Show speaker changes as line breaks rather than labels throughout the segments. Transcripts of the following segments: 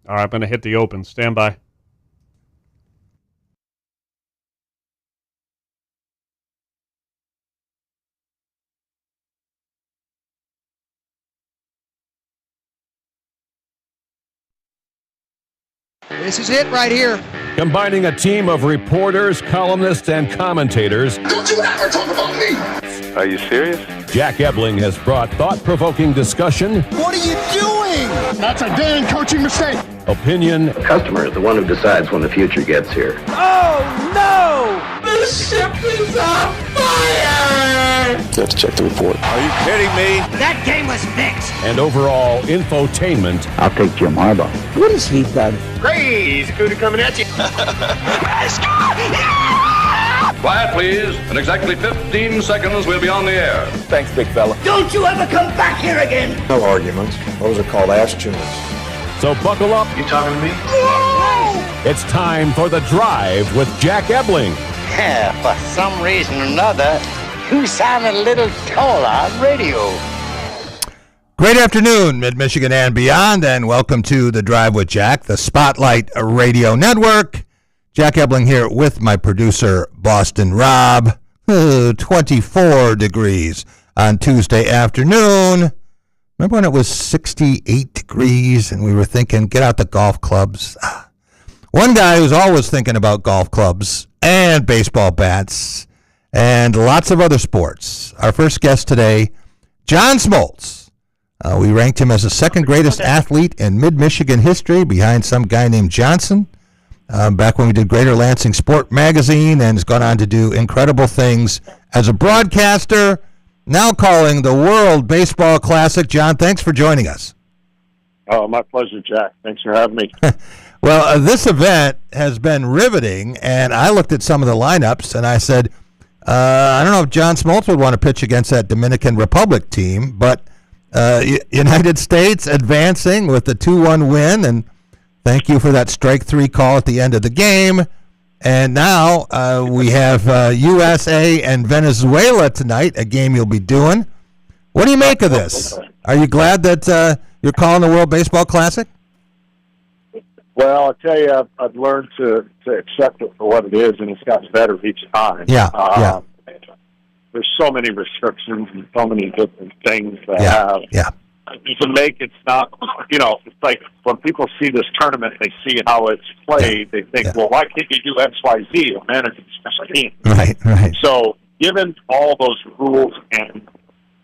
All right, I'm going to hit the open. Stand by.
This is it right here.
Combining a team of reporters, columnists, and commentators.
Don't you ever talk about me!
Are you serious?
Jack Ebling has brought thought-provoking discussion.
What are you doing?
That's a damn coaching mistake!
Opinion.
The customer is the one who decides when the future gets here.
Oh, no!
The ship is on fire!
You have to check the report.
Are you kidding me?
That game was fixed.
And overall infotainment.
I'll take Jim Harbaugh.
What has he done?
Crazy cootie coming at you.
Quiet, please. In exactly 15 seconds, we'll be on the air.
Thanks, big fella.
Don't you ever come back here again.
No arguments. Those are called ass tunes.
So buckle up.
You talking to me?
It's time for The Drive with Jack Ebling.
Yeah, for some reason or another, you sound a little taller on radio.
Great afternoon, Mid-Michigan and beyond, and welcome to The Drive with Jack, the Spotlight Radio Network. Jack Ebling here with my producer, Boston Rob. 24 degrees on Tuesday afternoon. Remember when it was 68 degrees and we were thinking, get out the golf clubs? One guy who's always thinking about golf clubs and baseball bats and lots of other sports. Our first guest today, John Smoltz. We ranked him as the second greatest athlete in Mid-Michigan history behind some guy named Johnson. Back when we did Greater Lansing Sport Magazine, and has gone on to do incredible things as a broadcaster, now calling the World Baseball Classic. John, thanks for joining us.
Oh, my pleasure, Jack. Thanks for having me.
Well, this event has been riveting, and I looked at some of the lineups, and I said, I don't know if John Smoltz would want to pitch against that Dominican Republic team, but United States advancing with the 2-1 win, and thank you for that strike three call at the end of the game. And now we have USA and Venezuela tonight, a game you'll be doing. What do you make of this? Are you glad that you're calling the World Baseball Classic?
Well, I'll tell you, I've learned to accept it for what it is, and it's gotten better each time.
Yeah.
There's so many restrictions and so many different things that have to make it's not, it's like when people see this tournament, they see how it's played, they think, well, why can't you do X, Y, Z or manage a special team?
Right.
So given all those rules and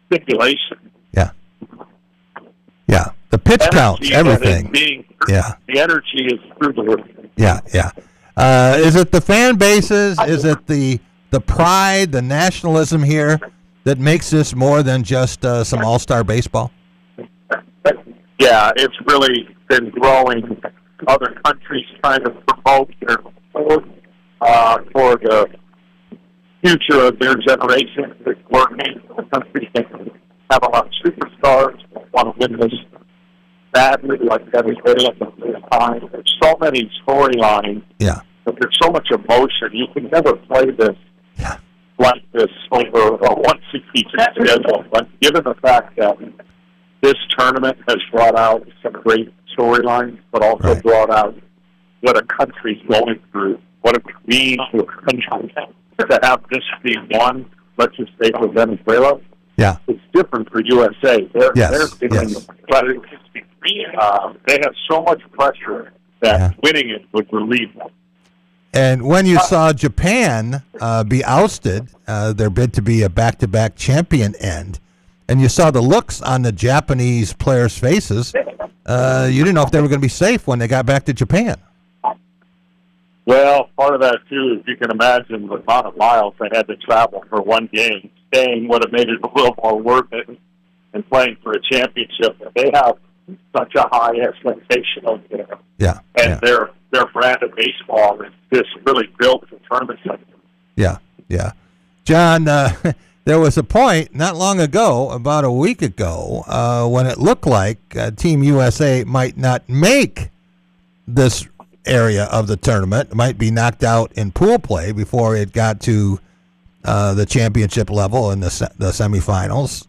stipulations,
the pitch counts, everything.
The energy is through the roof.
Is it the fan bases? Is it the pride, the nationalism here that makes this more than just some all-star baseball?
Yeah, it's really been growing. Other countries trying to promote their sport for the future of their generation. It's working. The country can have a lot of superstars that want to win this badly, like everybody at the time. There's so many storylines. But there's so much emotion. You can never play this like this over a 162 schedule. But given the fact that this tournament has brought out some great storylines, but also brought out what a country's going through, what it means to a country to have this be won, let's just say for Venezuela. It's different for USA. They're feeling but they have so much pressure that winning it would relieve them.
And when you saw Japan be ousted, their bid to be a back-to-back champion end, and you saw the looks on the Japanese players' faces, you didn't know if they were going to be safe when they got back to Japan.
Well, part of that, too, is you can imagine the amount of miles they had to travel for one game. Staying would have made it a little more worth it than playing for a championship. They have such a high expectation of there. And their brand of baseball is just really built for tournaments like this.
John, there was a point not long ago, about a week ago, when it looked like Team USA might not make this area of the tournament, might be knocked out in pool play before it got to the championship level in the semifinals.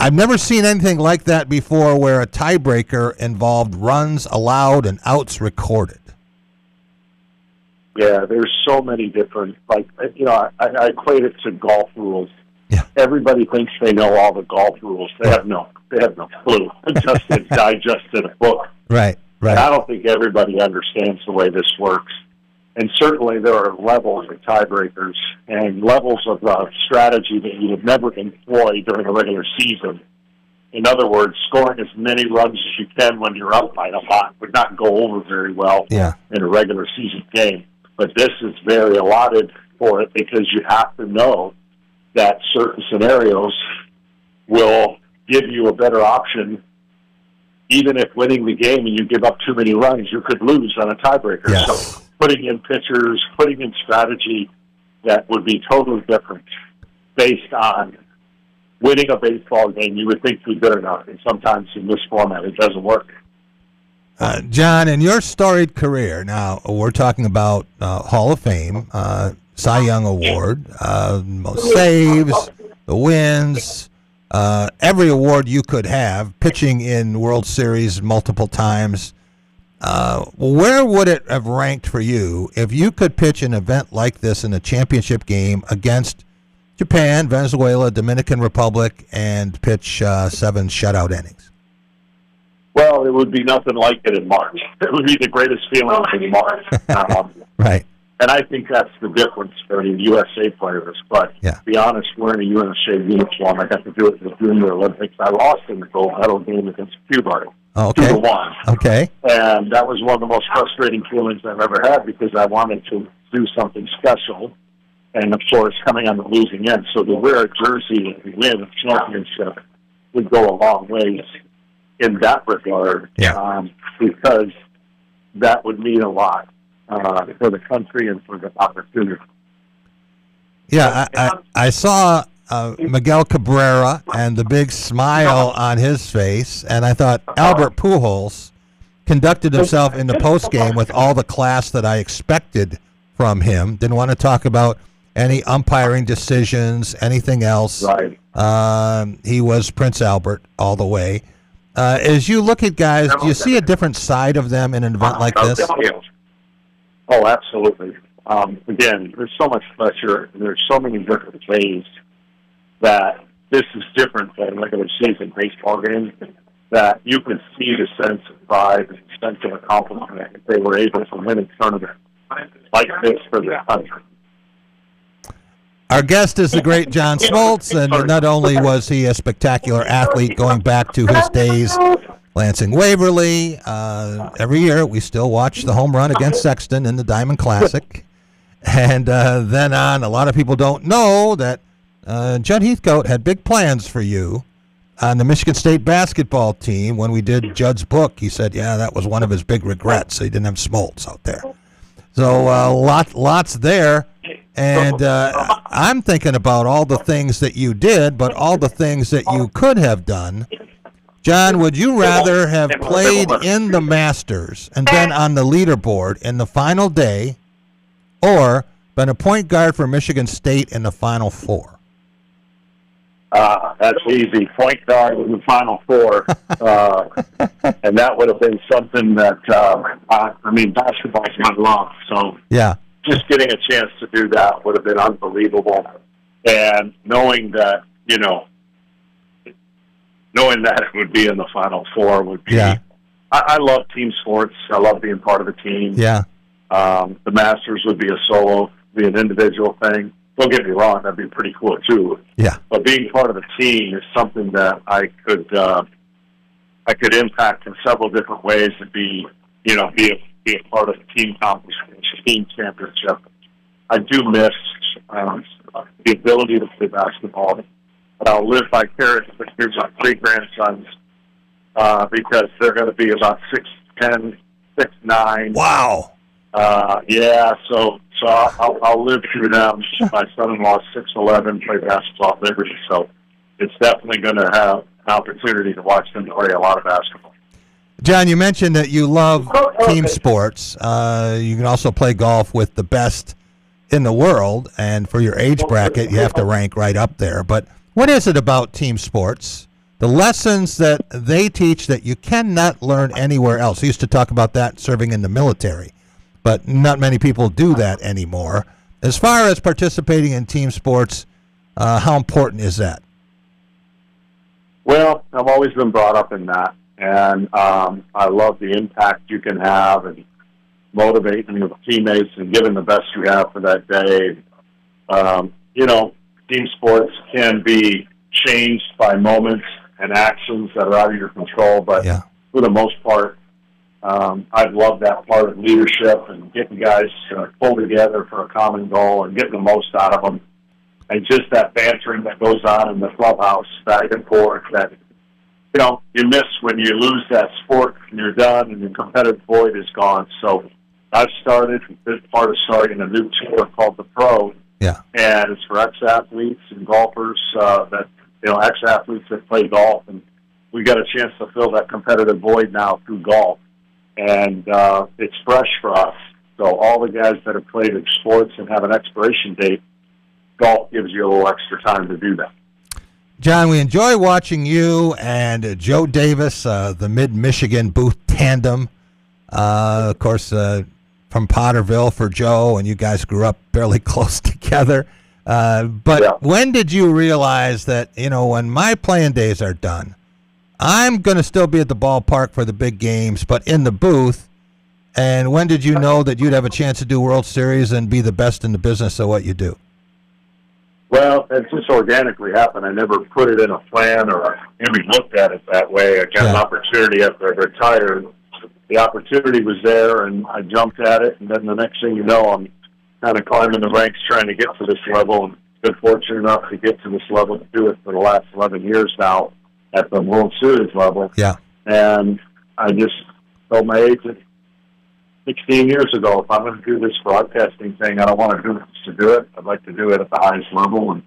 I've never seen anything like that before where a tiebreaker involved runs allowed and outs recorded.
Yeah, there's so many different, I equate it to golf rules.
Yeah.
Everybody thinks they know all the golf rules. They have no clue. Just it's digested a book.
Right.
And I don't think everybody understands the way this works. And certainly there are levels of tiebreakers and levels of strategy that you would never employ during a regular season. In other words, scoring as many runs as you can when you're up by a lot would not go over very well in a regular season game. But this is very allotted for it because you have to know that certain scenarios will give you a better option. Even if winning the game and you give up too many runs, you could lose on a tiebreaker.
Yes.
So putting in pitchers, putting in strategy that would be totally different based on winning a baseball game, you would think would be good enough. And sometimes in this format, it doesn't work.
John, in your storied career, now we're talking about Hall of Fame, Cy Young Award, most saves, the wins, every award you could have, pitching in World Series multiple times. Where would it have ranked for you if you could pitch an event like this in a championship game against Japan, Venezuela, Dominican Republic, and pitch 7 shutout innings?
Well, it would be nothing like it in March. It would be the greatest feeling in March.
Right.
And I think that's the difference for the USA players. But to be honest, wearing a USA uniform, I got to do it in the Junior Olympics. I lost in the gold medal game against Cuba.
Okay.
2-1.
Okay.
And that was one of the most frustrating feelings I've ever had because I wanted to do something special. And, of course, coming on the losing end. So to wear a jersey and win a championship would go a long ways in that regard, because that would mean a lot for the country and for the opportunity.
Yeah, I saw Miguel Cabrera and the big smile on his face, and I thought Albert Pujols conducted himself in the postgame with all the class that I expected from him. Didn't want to talk about any umpiring decisions, anything else.
Right.
He was Prince Albert all the way. As you look at guys, do you see a different side of them in an event like this?
Oh, absolutely. Again, there's so much pressure, and there's so many different ways that this is different than regular season baseball games, that you can see the sense of pride and sense of accomplishment if they were able to win a tournament like this for the country.
Our guest is the great John Smoltz, and not only was he a spectacular athlete going back to his days Lansing Waverly, every year we still watch the home run against Sexton in the Diamond Classic. And then on, a lot of people don't know that Judd Heathcote had big plans for you on the Michigan State basketball team. When we did Judd's book, he said, that was one of his big regrets. He didn't have Smoltz out there. So lots there. And I'm thinking about all the things that you did, but all the things that you could have done. John, would you rather have played in the Masters and been on the leaderboard in the final day, or been a point guard for Michigan State in the Final Four?
That's easy. Point guard in the Final Four. And that would have been something that, basketball's my love. So just getting a chance to do that would have been unbelievable. And knowing that, it would be in the Final Four would be... I love team sports. I love being part of a team.
Yeah.
The Masters would be a solo, be an individual thing. Don't get me wrong, that'd be pretty cool too.
Yeah.
But being part of a team is something that I could impact in several different ways and be a part of a team accomplishment, team championship. I do miss the ability to play basketball. But I'll live vicariously through my 3 grandsons because they're going to be about 6'10", 6'9".
Wow.
So I'll live through them. My son-in-law is 6'11", played basketball at Liberty, so it's definitely going to have an opportunity to watch them play a lot of basketball.
John, you mentioned that you love team sports. You can also play golf with the best in the world, and for your age bracket, you have to rank right up there. But what is it about team sports the lessons that they teach that you cannot learn anywhere else. I used to talk about that serving in the military, but not many people do that anymore. As far as participating in team sports, how important is that?
Well, I've always been brought up in that, and I love the impact you can have and motivating your teammates and giving the best you have for that day. Team sports can be changed by moments and actions that are out of your control, but for the most part, I've loved that part of leadership and getting guys pull together for a common goal and getting the most out of them. And just that bantering that goes on in the clubhouse back and forth that, you miss when you lose that sport and you're done and your competitive void is gone. So I've started, this part of starting a new tour called The Pro.
Yeah.
And it's for ex-athletes and golfers ex-athletes that play golf. And we got a chance to fill that competitive void now through golf. And it's fresh for us. So all the guys that have played in sports and have an expiration date, golf gives you a little extra time to do that.
John, we enjoy watching you and Joe Davis, the Mid-Michigan Booth tandem. Of course, from Potterville for Joe, and you guys grew up fairly close together. When did you realize that, when my playing days are done, I'm going to still be at the ballpark for the big games, but in the booth? And when did you know that you'd have a chance to do World Series and be the best in the business of what you do?
Well, it just organically happened. I never put it in a plan or even looked at it that way. I got an opportunity after I retired. The opportunity was there, and I jumped at it. And then the next thing you know, I'm kind of climbing the ranks trying to get to this level. And been fortunate enough to get to this level to do it for the last 11 years now at the World Series level.
Yeah.
And I just told my agent 16 years ago, if I'm going to do this broadcasting thing, I don't want to do it just to do it. I'd like to do it at the highest level. And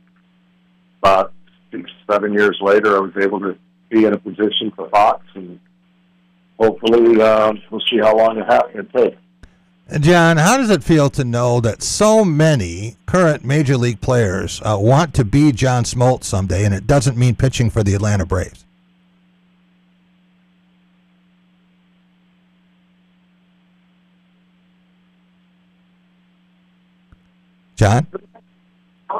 about 6-7 years later, I was able to be in a position for Fox, and hopefully we'll see how long it takes.
John, how does it feel to know that so many current Major League players want to be John Smoltz someday, and it doesn't mean pitching for the Atlanta Braves? John?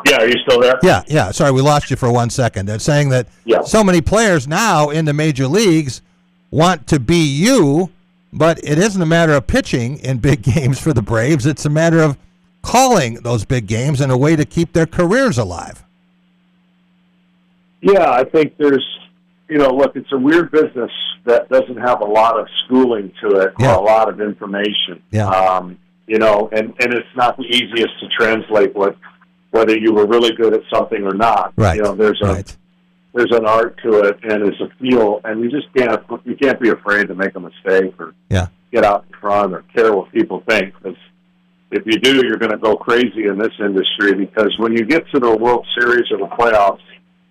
Yeah, are you still there?
Yeah. Sorry, we lost you for 1 second. They're saying that so many players now in the major leagues want to be you, but it isn't a matter of pitching in big games for the Braves. It's a matter of calling those big games in a way to keep their careers alive.
Yeah, I think there's, look, it's a weird business that doesn't have a lot of schooling to it or a lot of information.
Yeah.
And it's not the easiest to translate whether you were really good at something or not.
Right.
There's an art to it, and there's a feel, and you can't be afraid to make a mistake or get out in front or care what people think, because if you do, you're going to go crazy in this industry, because when you get to the World Series or the playoffs,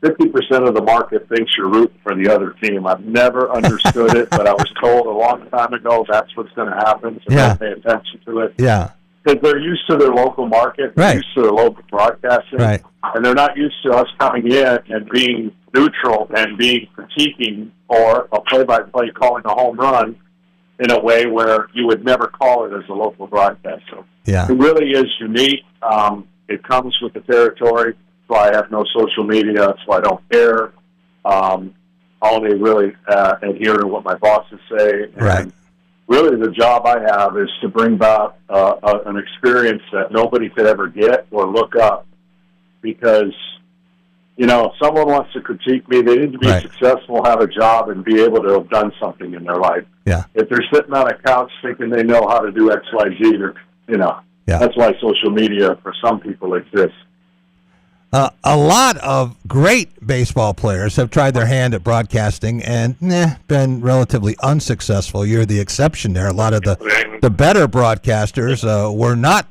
50% of the market thinks you're rooting for the other team. I've never understood it, but I was told a long time ago that's what's going to happen, so don't pay attention to it.
Yeah.
Because they're used to their local market, they're used to their local broadcasting, and they're not used to us coming in and being neutral and being critiquing or a play-by-play calling a home run in a way where you would never call it as a local broadcaster.
Yeah.
It really is unique. It comes with the territory. That's why I have no social media. That's why I don't care. I only really adhere to what my bosses say. And really the job I have is to bring about an experience that nobody could ever get or look up, because, if someone wants to critique me, they need to be successful, have a job, and be able to have done something in their life.
Yeah.
If they're sitting on a couch thinking they know how to do X, Y, Z, that's why social media for some people exists.
A lot of great baseball players have tried their hand at broadcasting and been relatively unsuccessful. You're the exception there. A lot of the better broadcasters were not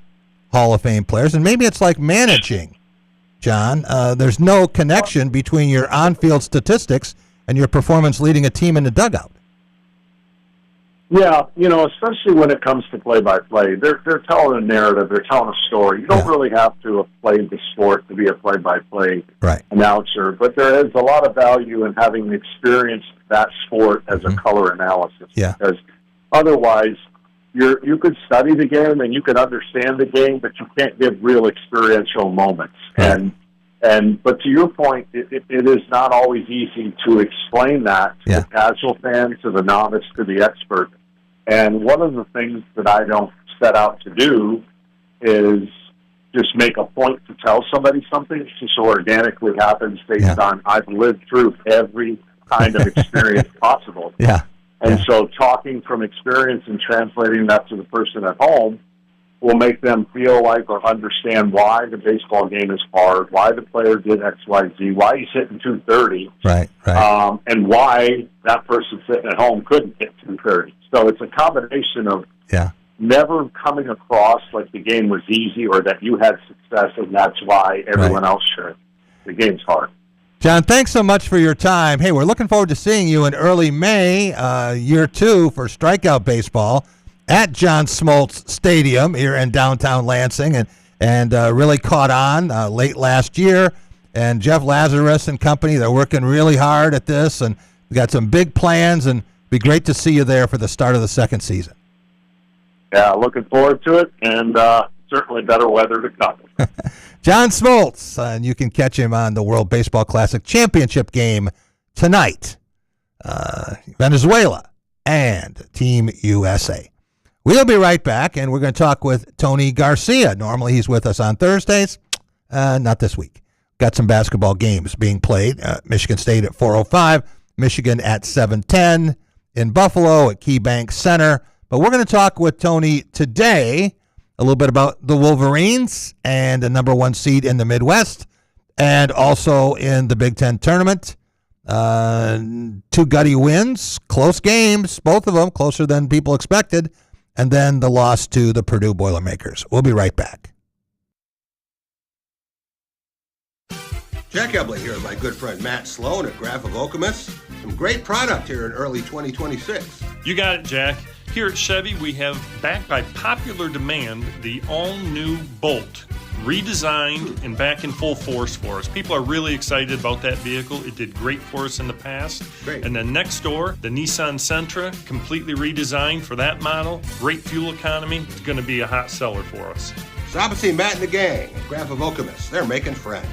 Hall of Fame players, and maybe it's like managing, John. There's no connection between your on-field statistics and your performance leading a team in the dugout.
Yeah, especially when it comes to play-by-play, they're telling a narrative, they're telling a story. You don't really have to have played the sport to be a play-by-play announcer, but there is a lot of value in having experienced that sport as a color analysis.
Yeah.
Because otherwise, you could study the game and you could understand the game, but you can't give real experiential moments.
Right.
But to your point, it is not always easy to explain that to the casual fan, to the novice, to the expert. And one of the things that I don't set out to do is just make a point to tell somebody something. It just organically happens based on I've lived through every kind of experience possible.
Yeah.
And so talking from experience and translating that to the person at home will make them feel like or understand why the baseball game is hard, why the player did X, Y, Z, why he's hitting 230,
right.
And why that person sitting at home couldn't hit 230. So it's a combination of never coming across like the game was easy or that you had success and that's why everyone else should. The game's hard.
John, thanks so much for your time. Hey, we're looking forward to seeing you in early May, year 2 for Strikeout Baseball at John Smoltz Stadium here in downtown Lansing, and really caught on late last year. And Jeff Lazarus and company, they're working really hard at this, and we got some big plans, and it'd be great to see you there for the start of the second season.
Yeah, looking forward to it, and certainly better weather to come.
John Smoltz, and you can catch him on the World Baseball Classic Championship game tonight. Venezuela and Team USA. We'll be right back, and we're going to talk with Tony Garcia. Normally he's with us on Thursdays. Not this week. Got some basketball games being played. Michigan State at 4:05, Michigan at 7:10, in Buffalo at KeyBank Center. But we're going to talk with Tony today a little bit about the Wolverines and the number 1 seed in the Midwest, and also in the Big Ten tournament. 2 gutty wins, close games, both of them closer than people expected, and then the loss to the Purdue Boilermakers. We'll be right back.
Jack Ebling here with my good friend Matt Sloan at Graph of Okemos. Some great product here in early 2026.
You got it, Jack. Here at Chevy, we have, backed by popular demand, the all-new Bolt, redesigned and back in full force for us. People are really excited about that vehicle. It did great for us in the past.
Great.
And then next door, the Nissan Sentra, completely redesigned for that model. Great fuel economy. It's going to be a hot seller for us.
Stop and see Matt and the gang at Graph of Okemos. They're making friends.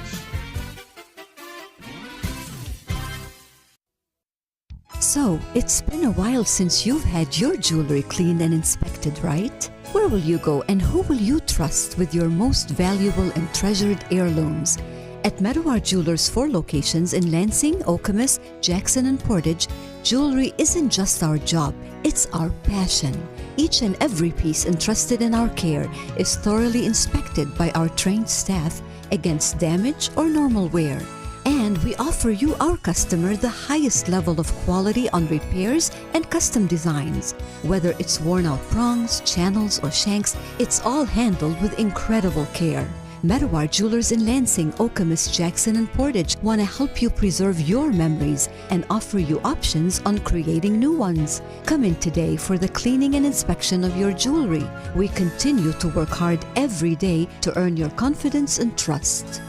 So, it's been a while since you've had your jewelry cleaned and inspected, right? Where will you go and who will you trust with your most valuable and treasured heirlooms? At Meadowar Jewelers' 4 locations in Lansing, Okemos, Jackson, and Portage, jewelry isn't just our job, it's our passion. Each and every piece entrusted in our care is thoroughly inspected by our trained staff against damage or normal wear. And we offer you, our customer, the highest level of quality on repairs and custom designs. Whether it's worn out prongs, channels, or shanks, it's all handled with incredible care. Meadowar Jewelers in Lansing, Okemos, Jackson, and Portage want to help you preserve your memories and offer you options on creating new ones. Come in today for the cleaning and inspection of your jewelry. We continue to work hard every day to earn your confidence and trust.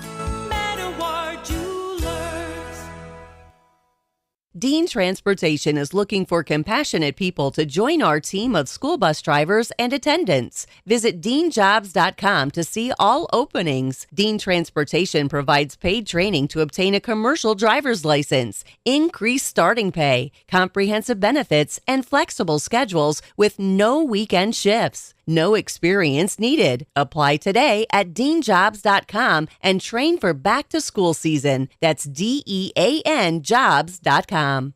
Dean Transportation is looking for compassionate people to join our team of school bus drivers and attendants. Visit deanjobs.com to see all openings. Dean Transportation provides paid training to obtain a commercial driver's license, increased starting pay, comprehensive benefits, and flexible schedules with no weekend shifts. No experience needed. Apply today at deanjobs.com and train for back-to-school season. That's DEAN jobs.com.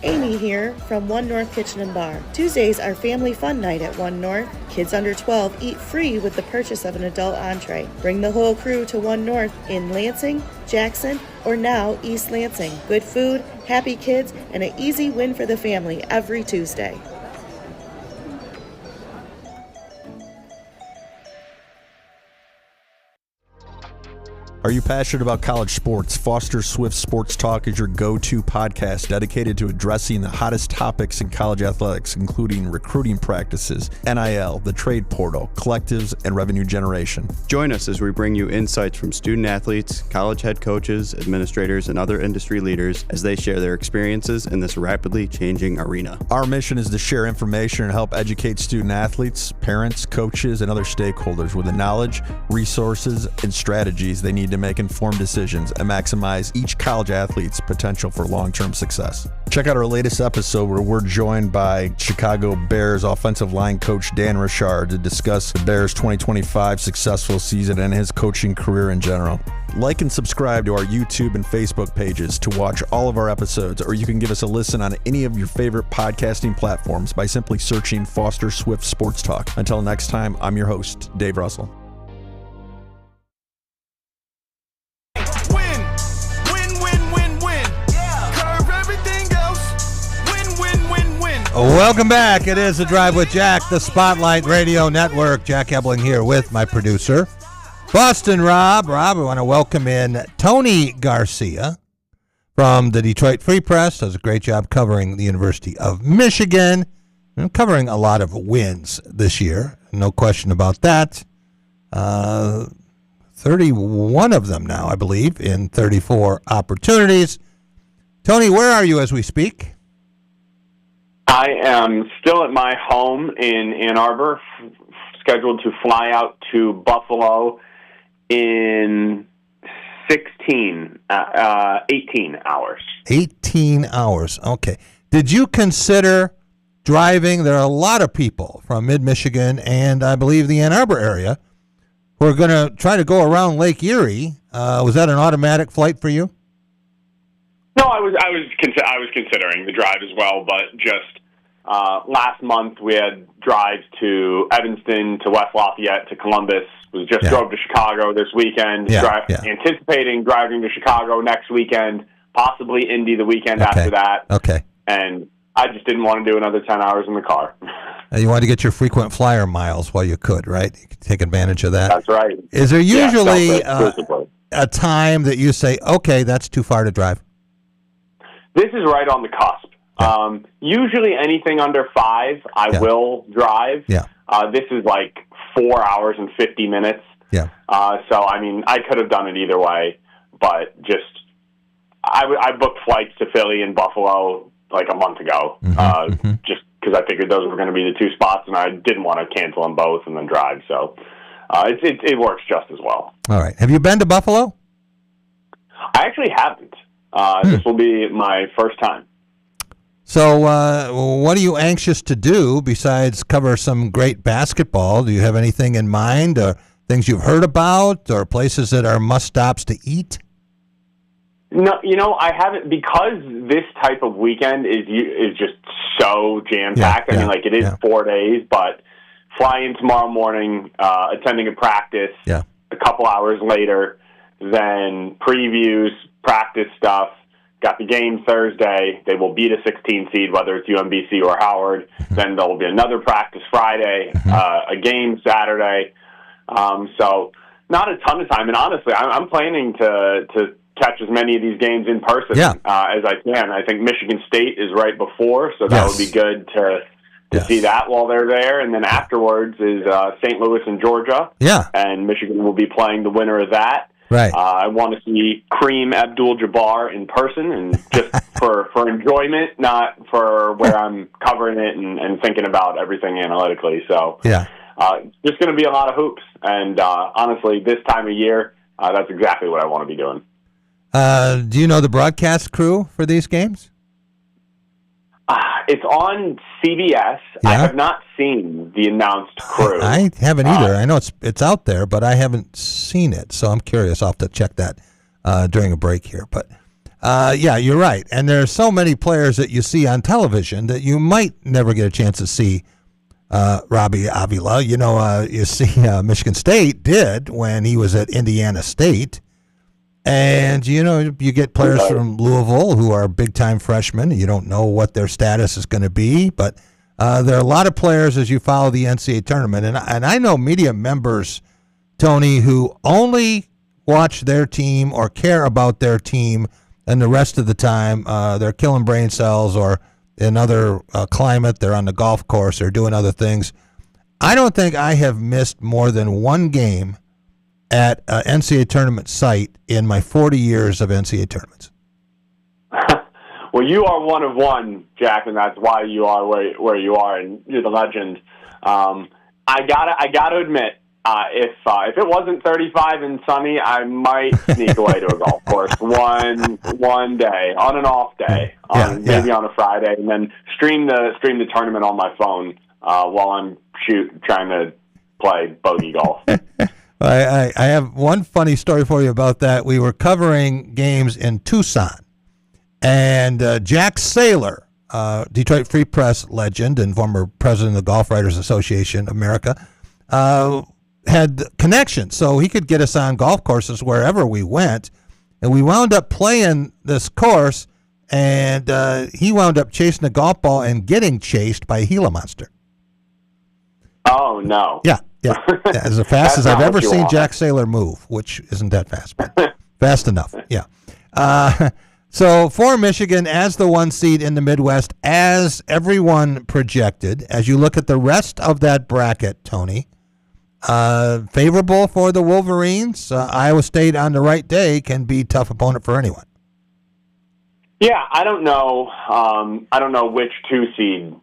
Amy here from One North Kitchen and Bar. Tuesdays are family fun night at One North. Kids under 12 eat free with the purchase of an adult entree. Bring the whole crew to One North in Lansing, Jackson, or now East Lansing. Good food, happy kids, and an easy win for the family every Tuesday.
Are you passionate about college sports? Foster Swift Sports Talk is your go-to podcast dedicated to addressing the hottest topics in college athletics, including recruiting practices, NIL, the trade portal, collectives, and revenue generation.
Join us as we bring you insights from student athletes, college head coaches, administrators, and other industry leaders as they share their experiences in this rapidly changing arena.
Our mission is to share information and help educate student athletes, parents, coaches, and other stakeholders with the knowledge, resources, and strategies they need to make informed decisions and maximize each college athlete's potential for long-term success. Check out our latest episode where we're joined by Chicago Bears offensive line coach Dan Richard to discuss the Bears' 2025 successful season and his coaching career in general. Like and subscribe to our YouTube and Facebook pages to watch all of our episodes, or you can give us a listen on any of your favorite podcasting platforms by simply searching Foster Swift Sports Talk. Until next time, I'm your host, Dave Russell.
Welcome back. It is The Drive with Jack, the Spotlight Radio Network. Jack Ebling here with my producer, Boston Rob. Rob, we want to welcome in Tony Garcia from the Detroit Free Press. Does a great job covering the University of Michigan and covering a lot of wins this year. No question about that. 31 of them now, I believe, in 34 opportunities. Tony, where are you as we speak?
I am still at my home in Ann Arbor, scheduled to fly out to Buffalo in 18 hours.
18 hours. Okay. Did you consider driving? There are a lot of people from mid-Michigan and I believe the Ann Arbor area who are going to try to go around Lake Erie. Was that an automatic flight for you?
No, I was considering the drive as well, but just last month we had drives to Evanston, to West Lafayette, to Columbus. Drove to Chicago this weekend. Anticipating driving to Chicago next weekend, possibly Indy the weekend after that.
Okay.
And I just didn't want to do another 10 hours in the car.
You wanted to get your frequent flyer miles while you could, right? You could take advantage of that.
That's right.
Is there usually a time that you say, okay, that's too far to drive?
This is right on the cusp. Usually anything under 5, I will drive. This is like 4 hours and 50 minutes. So, I mean, I could have done it either way, but just I booked flights to Philly and Buffalo like a month ago, just because I figured those were going to be the two spots, and I didn't want to cancel them both and then drive. So it works just as well.
All right. Have you been to Buffalo?
I actually haven't. This will be my first time.
So what are you anxious to do besides cover some great basketball? Do you have anything in mind, or things you've heard about, or places that are must-stops to eat?
No, I haven't, because this type of weekend is just so jam-packed. I mean, like, it is 4 days, but fly in tomorrow morning, attending a practice, a couple hours later, then previews, practice stuff. Got the game Thursday. They will beat a 16 seed, whether it's UMBC or Howard. Then there will be another practice Friday, a game Saturday. So not a ton of time. And honestly, I'm planning to catch as many of these games in person as I can. I think Michigan State is right before, so that would be good to see that while they're there. And then afterwards is St. Louis and Georgia. And Michigan will be playing the winner of that.
Right.
I want to see Kareem Abdul-Jabbar in person, and just for enjoyment, not for where I'm covering it and thinking about everything analytically. So just going to be a lot of hoops. And honestly, this time of year, that's exactly what I want to be doing.
Do you know the broadcast crew for these games?
It's on CBS. I have not seen the announced crew.
I haven't either. I know it's out there, but I haven't seen it, so I'm curious. I'll have to check that during a break here. But, you're right. And there are so many players that you see on television that you might never get a chance to see Robbie Avila. You see Michigan State did when he was at Indiana State. And, you get players from Louisville who are big-time freshmen. You don't know what their status is going to be. But there are a lot of players as you follow the NCAA tournament. And I know media members, Tony, who only watch their team or care about their team, and the rest of the time they're killing brain cells or in other climate, they're on the golf course, they're doing other things. I don't think I have missed more than one game at an NCAA tournament site in my 40 years of NCAA tournaments.
Well, you are one of one, Jack, and that's why you are where you are, and you're the legend. I gotta admit, if it wasn't 35 and sunny, I might sneak away to a golf course one day, on an off day, maybe on a Friday, and then stream the tournament on my phone while I'm trying to play bogey golf.
I have one funny story for you about that. We were covering games in Tucson, and Jack Saylor, Detroit Free Press legend and former president of the Golf Writers Association of America, had connections, so he could get us on golf courses wherever we went. And we wound up playing this course, and he wound up chasing a golf ball and getting chased by a Gila monster.
Oh, no.
Yeah. As fast as I've ever seen Jack Saylor move, which isn't that fast, but fast enough. Yeah. So for Michigan as the 1 seed in the Midwest, as everyone projected, as you look at the rest of that bracket, Tony, favorable for the Wolverines. Iowa State on the right day can be a tough opponent for anyone.
Yeah, I don't know. I don't know which 2 seed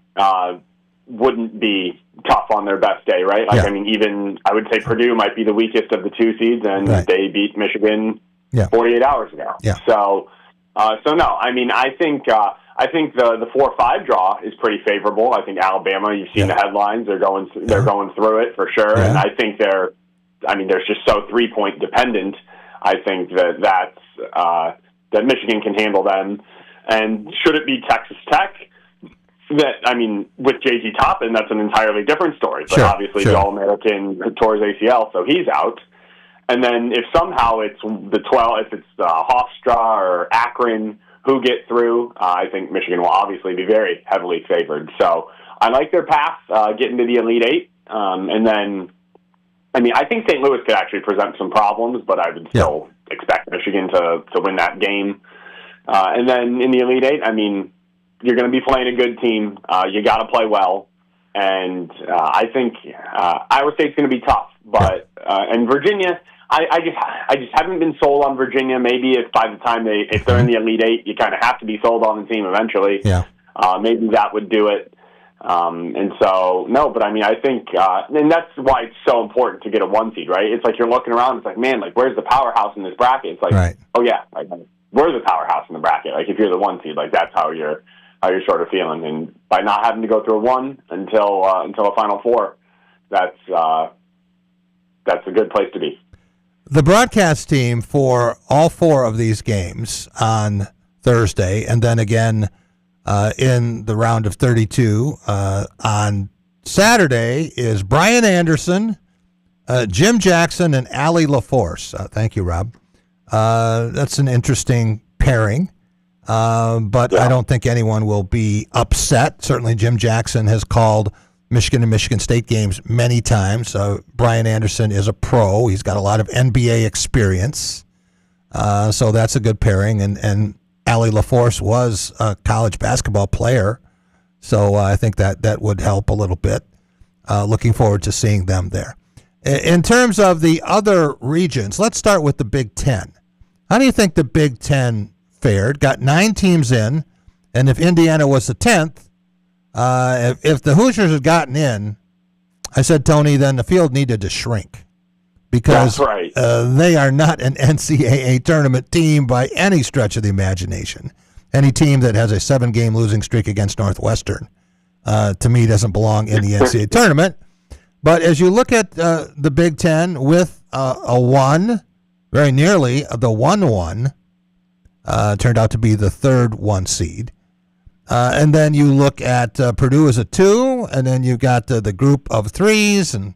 wouldn't be tough on their best day, right? Like, I mean, even I would say Purdue might be the weakest of the 2 seeds, and they beat Michigan 48 hours ago.
Yeah.
So no. I mean, I think the 4-5 draw is pretty favorable. I think Alabama. You've seen the headlines; they're going through it for sure, and I think they're just so 3-point dependent. I think that Michigan can handle them. And should it be Texas Tech? With J.T. Toppin, that's an entirely different story. But obviously, the All-American tore his ACL, so he's out. And then if somehow it's the 12, if it's Hofstra or Akron who get through, I think Michigan will obviously be very heavily favored. So I like their path getting to the Elite Eight. And then, I think St. Louis could actually present some problems, but I would still expect Michigan to win that game. And then in the Elite Eight, you're going to be playing a good team. You got to play well. And I think Iowa State's going to be tough. But and Virginia, I just haven't been sold on Virginia. Maybe if by the time if they're in the Elite Eight, you kind of have to be sold on the team eventually.
Yeah.
Maybe that would do it. And so, no, but I think, and that's why it's so important to get a 1 seed, right? It's like you're looking around, it's like, man, like, where's the powerhouse in this bracket? It's like, oh yeah, like, we're the powerhouse in the bracket. Like, if you're the 1 seed, like, that's how you're sort of feeling. And by not having to go through a 1 until a Final Four, that's a good place to be.
The broadcast team for all 4 of these games on Thursday, and then again in the round of 32 on Saturday, is Brian Anderson, Jim Jackson, and Allie LaForce. Thank you, Rob. That's an interesting pairing, but I don't think anyone will be upset. Certainly Jim Jackson has called Michigan and Michigan State games many times. Brian Anderson is a pro. He's got a lot of NBA experience, so that's a good pairing. And Allie LaForce was a college basketball player, so I think that would help a little bit. Looking forward to seeing them there. In terms of the other regions, let's start with the Big Ten. How do you think the Big Ten fared? Got 9 teams in, and if Indiana was the 10th, if the Hoosiers had gotten in, I said, Tony, then the field needed to shrink because they are not an NCAA tournament team by any stretch of the imagination. Any team that has a 7-game losing streak against Northwestern, to me, doesn't belong in the NCAA tournament. But as you look at the Big Ten with a 1, very nearly the 1-1, turned out to be the third 1 seed. And then you look at Purdue as a 2, and then you've got the group of 3s and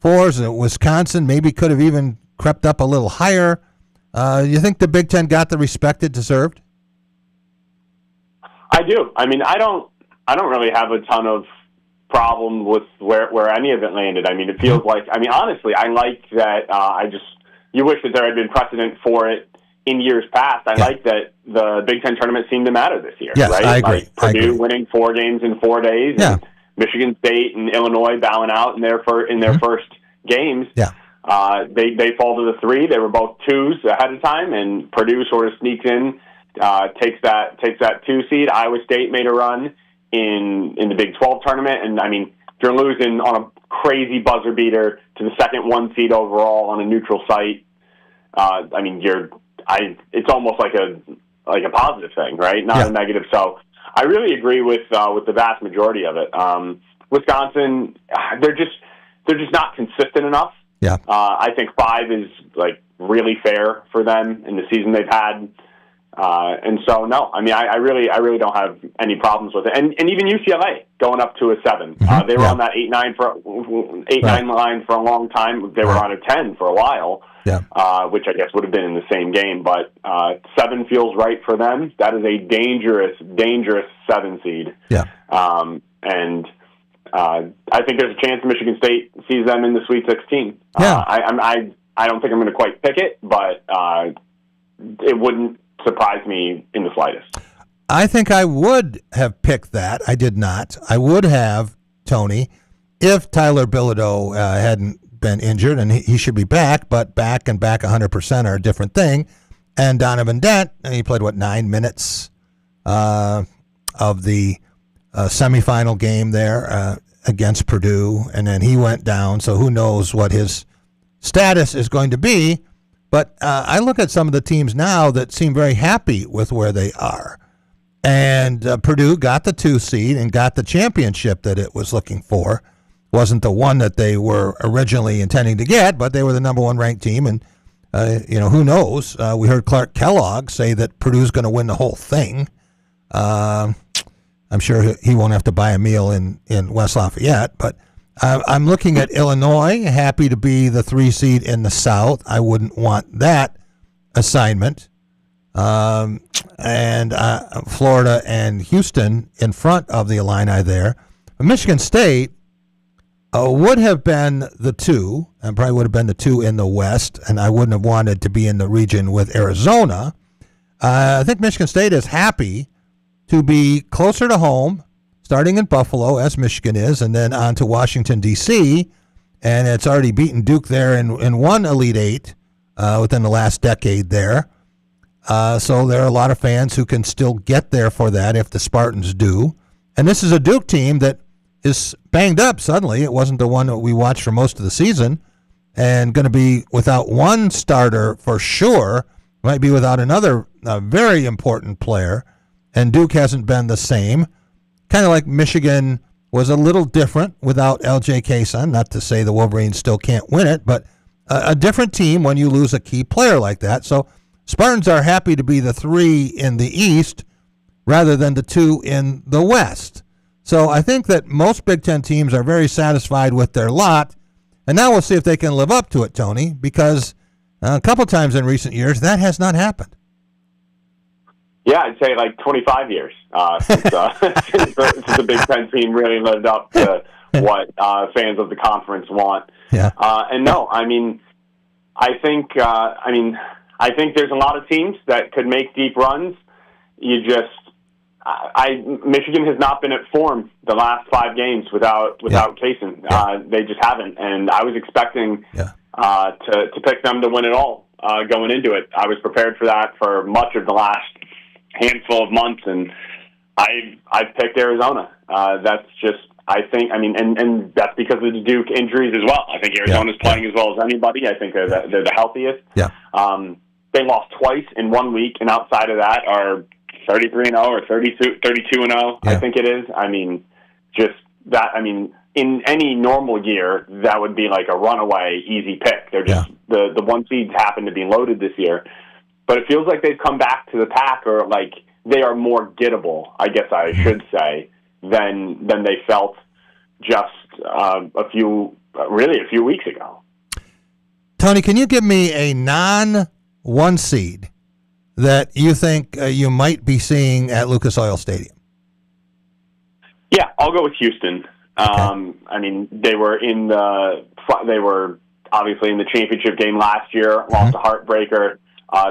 4s, and Wisconsin maybe could have even crept up a little higher. You think the Big Ten got the respect it deserved?
I do. I don't really have a ton of problem with where any of it landed. It feels like, honestly, I like that. you wish that there had been precedent for it in years past. I like that the Big Ten tournament seemed to matter this year.
Yes,
right?
I agree.
Like Purdue winning 4 games in 4 days.
Yeah.
And Michigan State and Illinois bowing out in their first games.
Yeah.
They fall to the 3. They were both 2s ahead of time, and Purdue sort of sneaks in, takes that 2 seed. Iowa State made a run in the Big 12 tournament, and I mean, if you're losing on a crazy buzzer beater to the second 1 seed overall on a neutral site, I mean, it's almost like a positive thing, right? Not a negative. So I really agree with the vast majority of it. Wisconsin, they're just not consistent enough.
Yeah.
I think 5 is like really fair for them in the season they've had. And so, no, I mean, I really don't have any problems with it. And even UCLA going up to a 7. They were on that 8-9 line for a long time. They were on a 10 for a while, which I guess would have been in the same game. But 7 feels right for them. That is a dangerous 7 seed. Yeah. And I think there's a chance Michigan State sees them in the Sweet 16.
Yeah.
I don't think I'm going to quite pick it, but it wouldn't surprise me in the slightest.
I think I would have picked that. I did not. I would have, Tony, if Tyler Bilodeau hadn't been injured, and he should be back, but back 100% are a different thing. And Donovan Dent, he played, 9 minutes of the semifinal game there against Purdue, and then he went down, so who knows what his status is going to be. But I look at some of the teams now that seem very happy with where they are. And Purdue got the 2 seed and got the championship that it was looking for. Wasn't the one that they were originally intending to get, but they were the number 1 ranked team. And, who knows? We heard Clark Kellogg say that Purdue's going to win the whole thing. I'm sure he won't have to buy a meal in West Lafayette, but I'm looking at Illinois, happy to be the 3 seed in the South. I wouldn't want that assignment. And Florida and Houston in front of the Illini there. Michigan State would have been the 2, and probably would have been the 2 in the West, and I wouldn't have wanted to be in the region with Arizona. I think Michigan State is happy to be closer to home, starting in Buffalo, as Michigan is, and then on to Washington, D.C., and it's already beaten Duke there in one Elite 8 within the last decade there. So there are a lot of fans who can still get there for that if the Spartans do. And this is a Duke team that is banged up suddenly. It wasn't the one that we watched for most of the season, and going to be without one starter for sure, might be without another very important player, and Duke hasn't been the same. Kind of like Michigan was a little different without L.J. Kaysen. Not to say the Wolverines still can't win it, but a different team when you lose a key player like that. So Spartans are happy to be the 3 in the East rather than the 2 in the West. So I think that most Big Ten teams are very satisfied with their lot. And now we'll see if they can live up to it, Tony, because a couple times in recent years that has not happened.
Yeah, I'd say like 25 years since the Big Ten team really lived up to what fans of the conference want.
Yeah.
And no, I mean, I think there's a lot of teams that could make deep runs. Michigan has not been at form the last 5 games without Kaysen. They just haven't, and I was expecting to pick them to win it all going into it. I was prepared for that for much of the last handful of months, and I picked Arizona. That's just, I think, and that's because of the Duke injuries as well. I think Arizona's playing as well as anybody. I think they're the healthiest.
Yeah.
They lost twice in 1 week, and outside of that are 33-0 or 32-0. I think it is. In any normal year, that would be like a runaway easy pick. They're just the 1 seeds happen to be loaded this year. But it feels like they've come back to the pack, or like they are more gettable, I guess I should say, than they felt just a few weeks ago.
Tony, can you give me a non-1 seed that you think you might be seeing at Lucas Oil Stadium?
Yeah, I'll go with Houston. Okay. They were obviously in the championship game last year, lost a heartbreaker.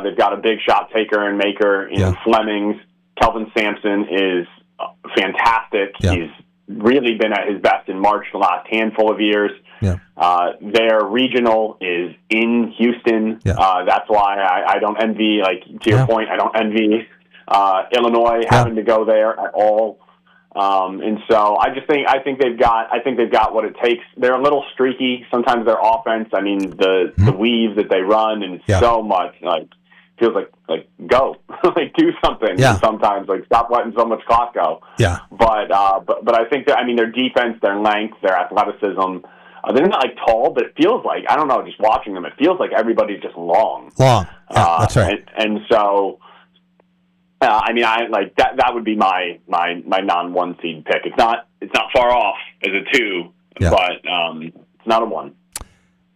They've got a big shot taker and maker in Flemings. Kelvin Sampson is fantastic.
Yeah.
He's really been at his best in March the last handful of years.
Yeah.
Their regional is in Houston.
Yeah.
That's why I don't envy, like, to your point, I don't envy Illinois having to go there at all. And so I think they've got what it takes. They're a little streaky. Sometimes their offense, I mean, the weave that they run, and it's so much, like, feels like go, like, do something.
Yeah.
Sometimes, like, stop letting so much clock go.
Yeah.
But I think that, I mean, their defense, their length, their athleticism, they're not, like, tall, but it feels like, I don't know, just watching them, it feels like everybody's just long.
Yeah, that's right.
And so, I mean, I like that would be my non-one seed pick. It's not far off as a 2, but it's not a 1.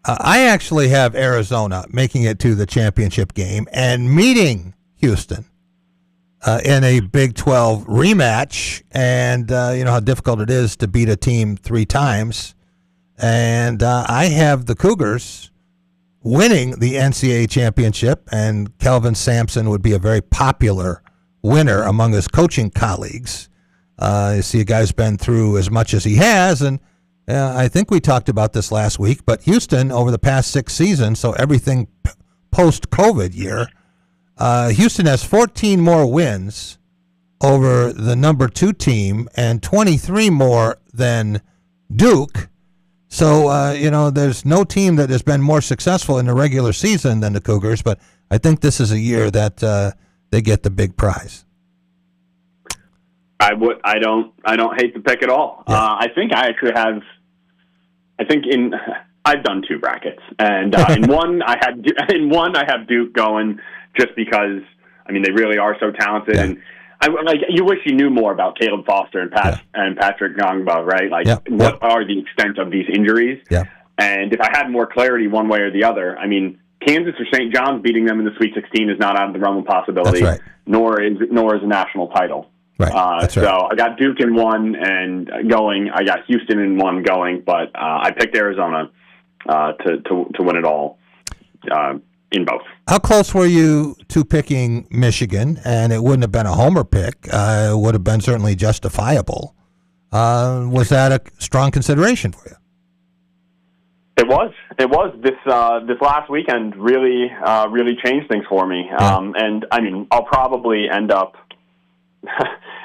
I actually have Arizona making it to the championship game and meeting Houston in a Big 12 rematch. And you know how difficult it is to beat a team 3 times. And I have the Cougars winning the NCAA championship, and Kelvin Sampson would be a very popular winner among his coaching colleagues. You see a guy's been through as much as he has, and I think we talked about this last week, but Houston over the past 6 seasons, so everything post-COVID year, Houston has 14 more wins over the number 2 team and 23 more than Duke. So, you know, there's no team that has been more successful in the regular season than the Cougars, but I think this is a year that they get the big prize.
I don't hate the pick at all.
Yeah.
I think I actually have. I've done 2 brackets, and in one I have Duke going just because, I mean, they really are so talented, and you wish you knew more about Caleb Foster and Patrick Gongba, right? Like, what are the extent of these injuries?
Yeah.
And if I had more clarity one way or the other, I mean, Kansas or St. John's beating them in the Sweet 16 is not out of the realm of possibility.
That's right.
Nor is a national title.
Right. That's right.
So I got Duke in 1 and going. I got Houston in 1 going, but I picked Arizona to win it all in both.
How close were you to picking Michigan? And it wouldn't have been a homer pick. It would have been certainly justifiable. Was that a strong consideration for you?
It was. This last weekend really changed things for me. And I mean, I'll probably end up.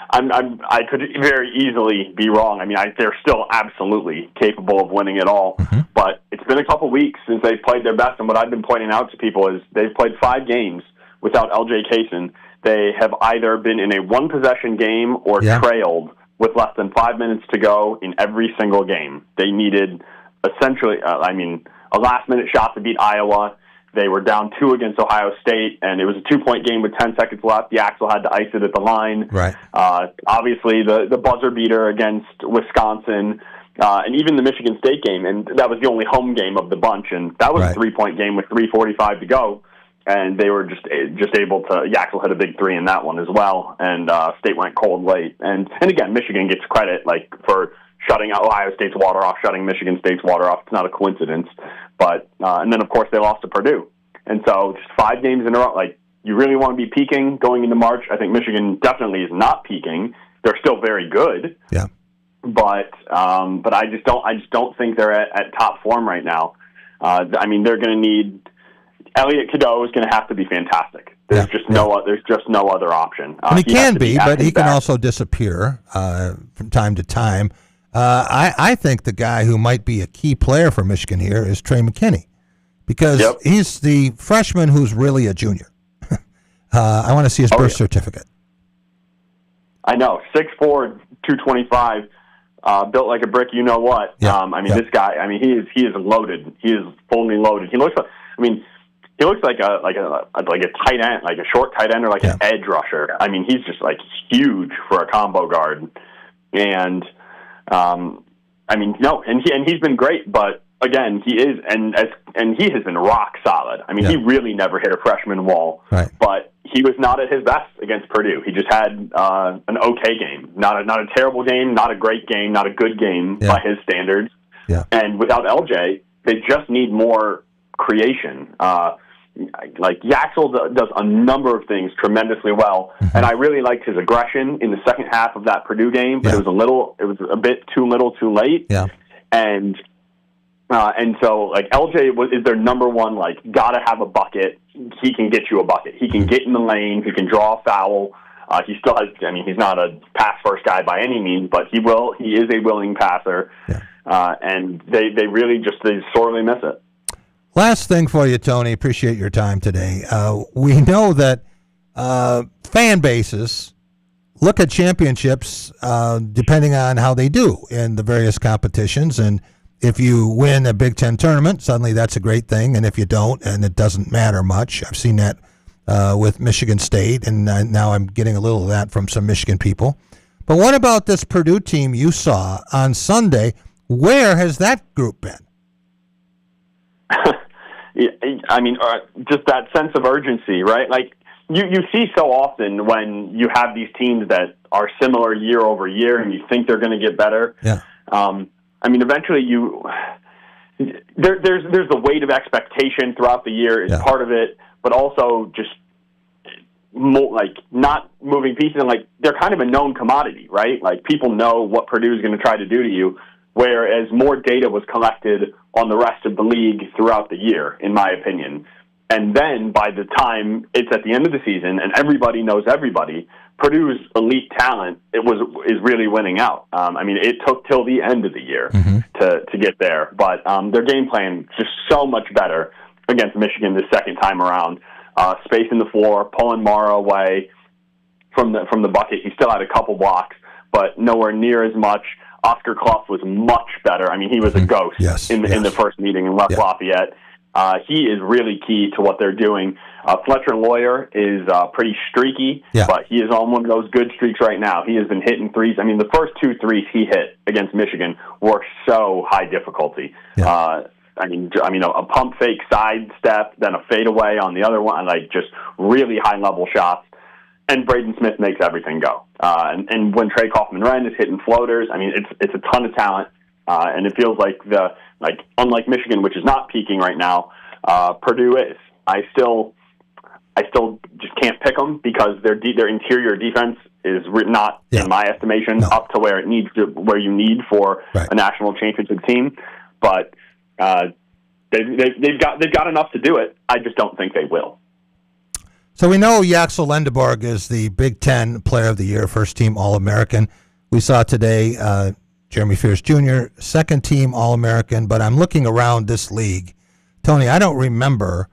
I could very easily be wrong. I mean, they're still absolutely capable of winning it all.
Mm-hmm.
But it's been a couple weeks since they've played their best, and what I've been pointing out to people is they've played 5 games without L.J. Kaysen. They have either been in a one-possession game or trailed with less than 5 minutes to go in every single game. They needed essentially, a last-minute shot to beat Iowa. They were down 2 against Ohio State, and it was a 2-point game with 10 seconds left. The Axel had to ice it at the line.
Right.
Obviously, the buzzer beater against Wisconsin, and even the Michigan State game, and that was the only home game of the bunch, and that was a 3-point game with 3:45 to go, and they were just able to. Yaxel hit a big 3 in that one as well, and State went cold late. And again, Michigan gets credit for shutting Ohio State's water off, shutting Michigan State's water off. It's not a coincidence. But and then, of course, they lost to Purdue. And so just 5 games in a row. Like, you really want to be peaking going into March. I think Michigan definitely is not peaking. They're still very good.
Yeah.
But I just don't think they're at top form right now. They're going to need Elliot Cadeau is going to have to be fantastic. There's just no other option.
And he can be, but he can also disappear from time to time. I think the guy who might be a key player for Michigan here is Trey McKinney, because he's the freshman who's really a junior. I want to see his birth certificate.
I know, 6'4", 225, built like a brick. You know what?
Yeah.
This guy. I mean, he is loaded. He is fully loaded. He looks like. I mean, he looks like a tight end, like a short tight end, or like an edge rusher. I mean, he's just like huge for a combo guard, and. He's been great, but again, he is, and he has been rock solid. I mean, he really never hit a freshman wall, but he was not at his best against Purdue. He just had an okay game, not a terrible game, not a great game, not a good game by his standards. Yeah. And without LJ, They just need more creation. Like Yaxel does a number of things tremendously well, and I really liked his aggression in the second half of that Purdue game. But it was a bit too little, too late.
Yeah,
and so like LJ is their number one. Like, gotta have a bucket. He can get you a bucket. He can get in the lane. He can draw a foul. He still has. I mean, he's not a pass first guy by any means, but he will. He is a willing passer, and they really they sorely miss it.
Last thing for you, Tony. Appreciate your time today. We know that fan bases look at championships depending on how they do in the various competitions. And if you win a Big Ten tournament, suddenly that's a great thing. And if you don't, and it doesn't matter much. I've seen that with Michigan State, and now I'm getting a little of that from some Michigan people. But what about this Purdue team you saw on Sunday? Where has that group been?
I mean, just that sense of urgency, right? Like you see so often when you have these teams that are similar year over year, and you think they're going to get better.
Yeah.
I mean, eventually there's the weight of expectation throughout the year is part of it, but also just like not moving pieces. And like they're kind of a known commodity, right? Like people know what Purdue is going to try to do to you. Whereas more data was collected on the rest of the league throughout the year, in my opinion. And then by the time it's at the end of the season and everybody knows everybody, Purdue's elite talent is really winning out. I mean, it took till the end of the year to get there, but their game plan just so much better against Michigan the second time around. Spacing the floor, pulling Mara away from the bucket. He still had a couple blocks, but nowhere near as much. Oscar Clough was much better. I mean, he was a ghost in the first meeting in West Lafayette. He is really key to what they're doing. Fletcher Lawyer is pretty streaky, but he is on one of those good streaks right now. He has been hitting threes. I mean, the first 2 threes he hit against Michigan were so high difficulty. I mean, a pump fake side step, then a fadeaway on the other one, like just really high level shots. And Braden Smith makes everything go. And when Trey Kaufman-Renn is hitting floaters, I mean, it's a ton of talent. And it feels like unlike Michigan, which is not peaking right now, Purdue is. I still just can't pick them because their interior defense is not, in my estimation, up to where you need for a national championship team. But they've got enough to do it. I just don't think they will.
So we know Yaxel Lendeborg is the Big Ten Player of the Year, first-team All-American. We saw today Jeremy Fears Jr., second-team All-American, but I'm looking around this league. Tony, I don't remember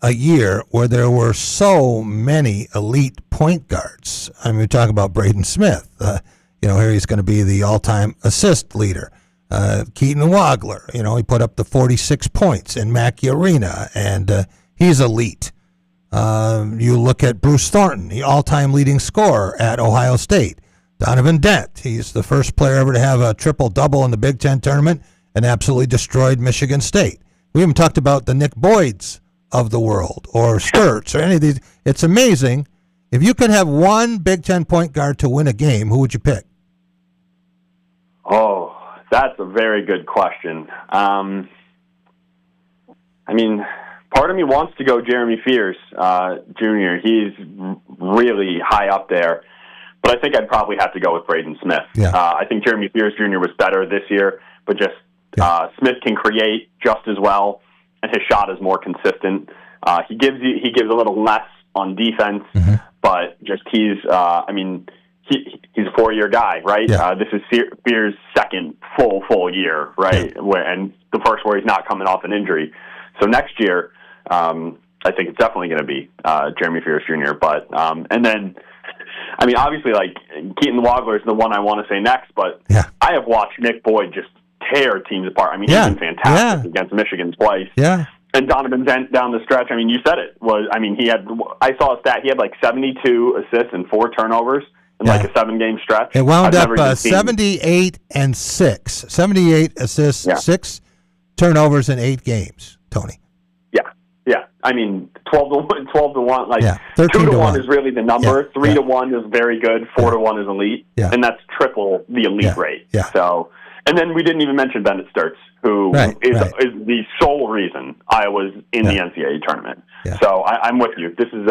a year where there were so many elite point guards. I mean, we talk about Braden Smith. Here he's going to be the all-time assist leader. Keaton Wagler, he put up the 46 points in Mackey Arena, and he's elite. You look at Bruce Thornton, the all-time leading scorer at Ohio State. Donovan Dent, he's the first player ever to have a triple-double in the Big Ten tournament and absolutely destroyed Michigan State. We haven't talked about the Nick Boyds of the world or Sturts or any of these. It's amazing. If you could have one Big Ten point guard to win a game, who would you pick?
Oh, that's a very good question. I mean, part of me wants to go Jeremy Fears Jr. He's really high up there. But I think I'd probably have to go with Braden Smith. I think Jeremy Fears Jr. was better this year, but just Smith can create just as well, and his shot is more consistent. He gives a little less on defense, but just he's a 4-year guy, right? This is Fears' second full year, right? And the first where he's not coming off an injury. So next year, I think it's definitely going to be Jeremy Fears Jr. But and then, I mean, obviously, like Keaton Wagler is the one I want to say next. But I have watched Nick Boyd just tear teams apart. I mean, he's been fantastic against Michigan twice. And Donovan Dent down the stretch. I mean, you said it was. I mean, I saw a stat. He had like 72 assists and 4 turnovers in like a 7-game stretch.
It wound up 78 and 6. 78 assists, 6 turnovers in 8 games. Tony.
Yeah, I mean, 12 to 1, like
2
to 1 is really the number. 3 to 1 is very good. 4 to 1 is elite, and that's triple the elite rate. So, and then we didn't even mention Bennett Sturts. who is the sole reason Iowa's in the NCAA tournament.
Yeah.
So I'm with you. This is,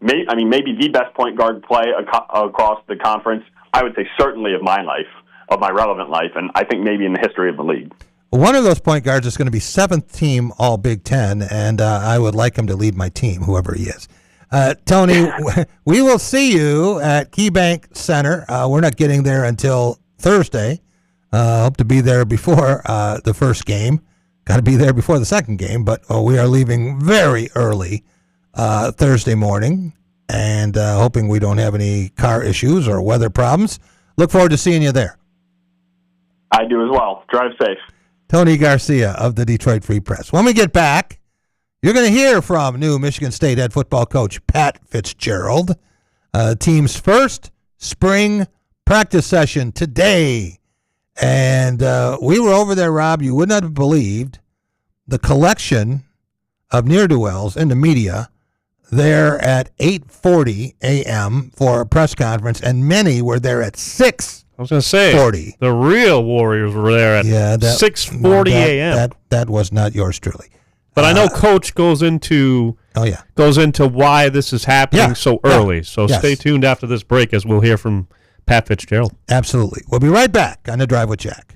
maybe the best point guard play across the conference. I would say certainly of my life, of my relevant life, and I think maybe in the history of the league.
One of those point guards is going to be 7th team All Big Ten, and I would like him to lead my team, whoever he is. Tony, we will see you at KeyBank Center. We're not getting there until Thursday. Hope to be there before the first game. Got to be there before the second game, but we are leaving very early Thursday morning, and hoping we don't have any car issues or weather problems. Look forward to seeing you there.
I do as well. Drive safe.
Tony Garcia of the Detroit Free Press. When we get back, you're going to hear from new Michigan State head football coach Pat Fitzgerald. Team's first spring practice session today. And we were over there, Rob. You would not have believed the collection of ne'er-do-wells in the media there at 8:40 a.m. for a press conference, and many were there at 6:40.
I was going to say, the real Warriors were there at 6:40 a.m.
That was not yours truly.
But I know Coach goes into why this is happening so early. So stay tuned after this break as we'll hear from Pat Fitzgerald.
Absolutely. We'll be right back on The Drive with Jack.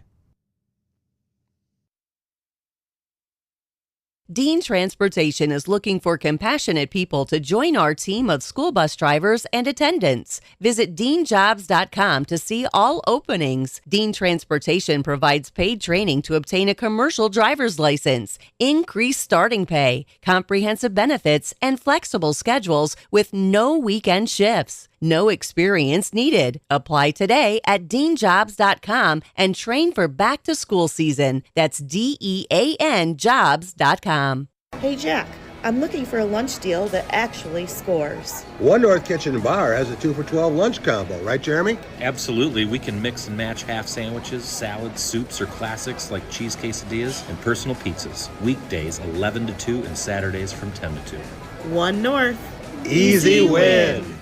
Dean Transportation is looking for compassionate people to join our team of school bus drivers and attendants. Visit deanjobs.com to see all openings. Dean Transportation provides paid training to obtain a commercial driver's license, increased starting pay, comprehensive benefits, and flexible schedules with no weekend shifts. No experience needed. Apply today at deanjobs.com and train for back to school season. That's DEAN jobs.com.
Hey, Jack, I'm looking for a lunch deal that actually scores.
One North Kitchen and Bar has a 2 for $12 lunch combo, right, Jeremy?
Absolutely. We can mix and match half sandwiches, salads, soups, or classics like cheese quesadillas and personal pizzas. Weekdays 11 to 2 and Saturdays from 10 to 2.
One North.
Easy win.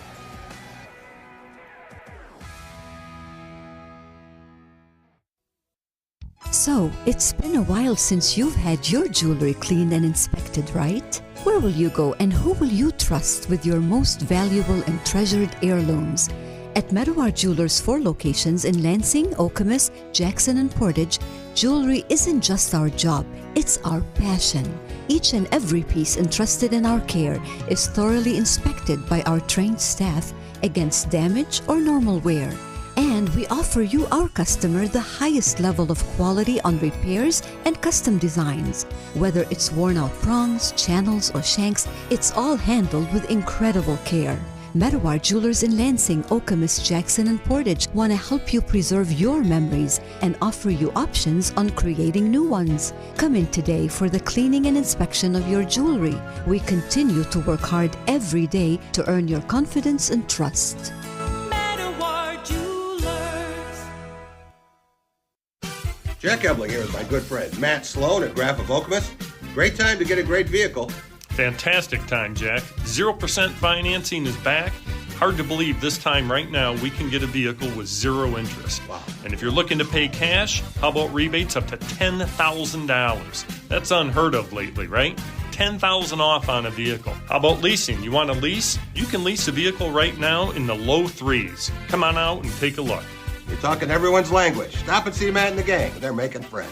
So, it's been a while since you've had your jewelry cleaned and inspected, right? Where will you go and who will you trust with your most valuable and treasured heirlooms? At Meadowar Jewelers' 4 locations in Lansing, Okemos, Jackson, and Portage, jewelry isn't just our job, it's our passion. Each and every piece entrusted in our care is thoroughly inspected by our trained staff against damage or normal wear. And we offer you, our customer, the highest level of quality on repairs and custom designs. Whether it's worn out prongs, channels, or shanks, it's all handled with incredible care. Meadowar Jewelers in Lansing, Okemos, Jackson, and Portage want to help you preserve your memories and offer you options on creating new ones. Come in today for the cleaning and inspection of your jewelry. We continue to work hard every day to earn your confidence and trust.
Jack Ebling here with my good friend Matt Sloan at Graf of Okemos. Great time to get a great vehicle.
Fantastic time, Jack. 0% financing is back. Hard to believe this time right now we can get a vehicle with zero interest.
Wow.
And if you're looking to pay cash, how about rebates up to $10,000? That's unheard of lately, right? $10,000 off on a vehicle. How about leasing? You want to lease? You can lease a vehicle right now in the low 3s. Come on out and take a look.
You're talking everyone's language. Stop and see Matt and the gang. They're making friends.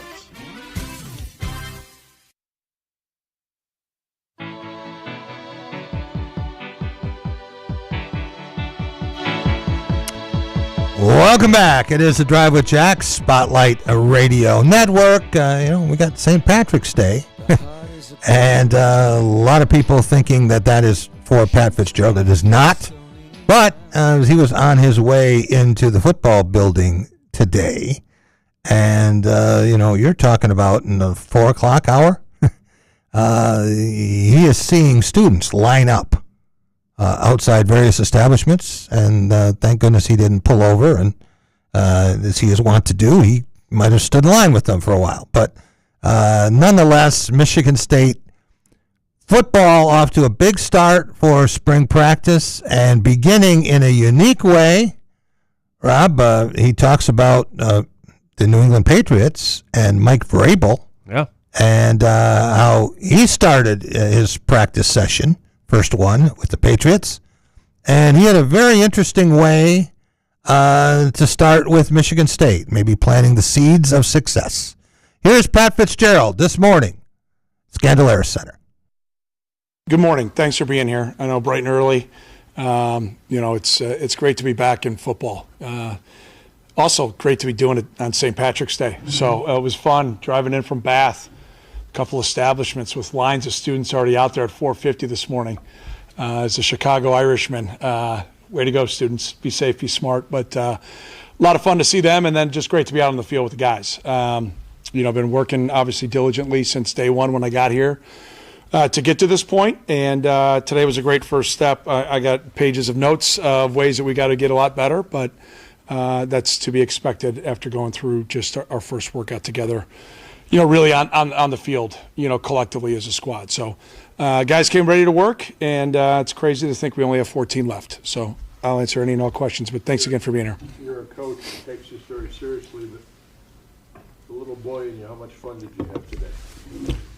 Welcome back. It is the Drive with Jack, Spotlight Radio Network. We got St. Patrick's Day. And a lot of people thinking that is for Pat Fitzgerald. It is not. But he was on his way into the football building today, and, you're talking about in the 4 o'clock hour, he is seeing students line up outside various establishments, and thank goodness he didn't pull over, and as he is wont to do, he might have stood in line with them for a while. But nonetheless, Michigan State football off to a big start for spring practice and beginning in a unique way. Rob, he talks about the New England Patriots and Mike Vrabel.
Yeah.
And how he started his practice session, first one with the Patriots. And he had a very interesting way to start with Michigan State, maybe planting the seeds of success. Here's Pat Fitzgerald this morning, Scandalaris Center.
Good morning. Thanks for being here. I know bright and early. It's great to be back in football. Also great to be doing it on St. Patrick's Day. So it was fun driving in from Bath. A couple establishments with lines of students already out there at 4:50 this morning. As a Chicago Irishman, way to go, students. Be safe, be smart. But a lot of fun to see them, and then just great to be out on the field with the guys. I've been working obviously diligently since day one when I got here to get to this point, and today was a great first step. I got pages of notes of ways that we got to get a lot better, but that's to be expected after going through just our first workout together, really on the field, collectively as a squad. So guys came ready to work, and it's crazy to think we only have 14 left. So I'll answer any and all questions, but thanks again for being here.
You're a coach who takes this very seriously, but the little boy in you, how much fun did you have today?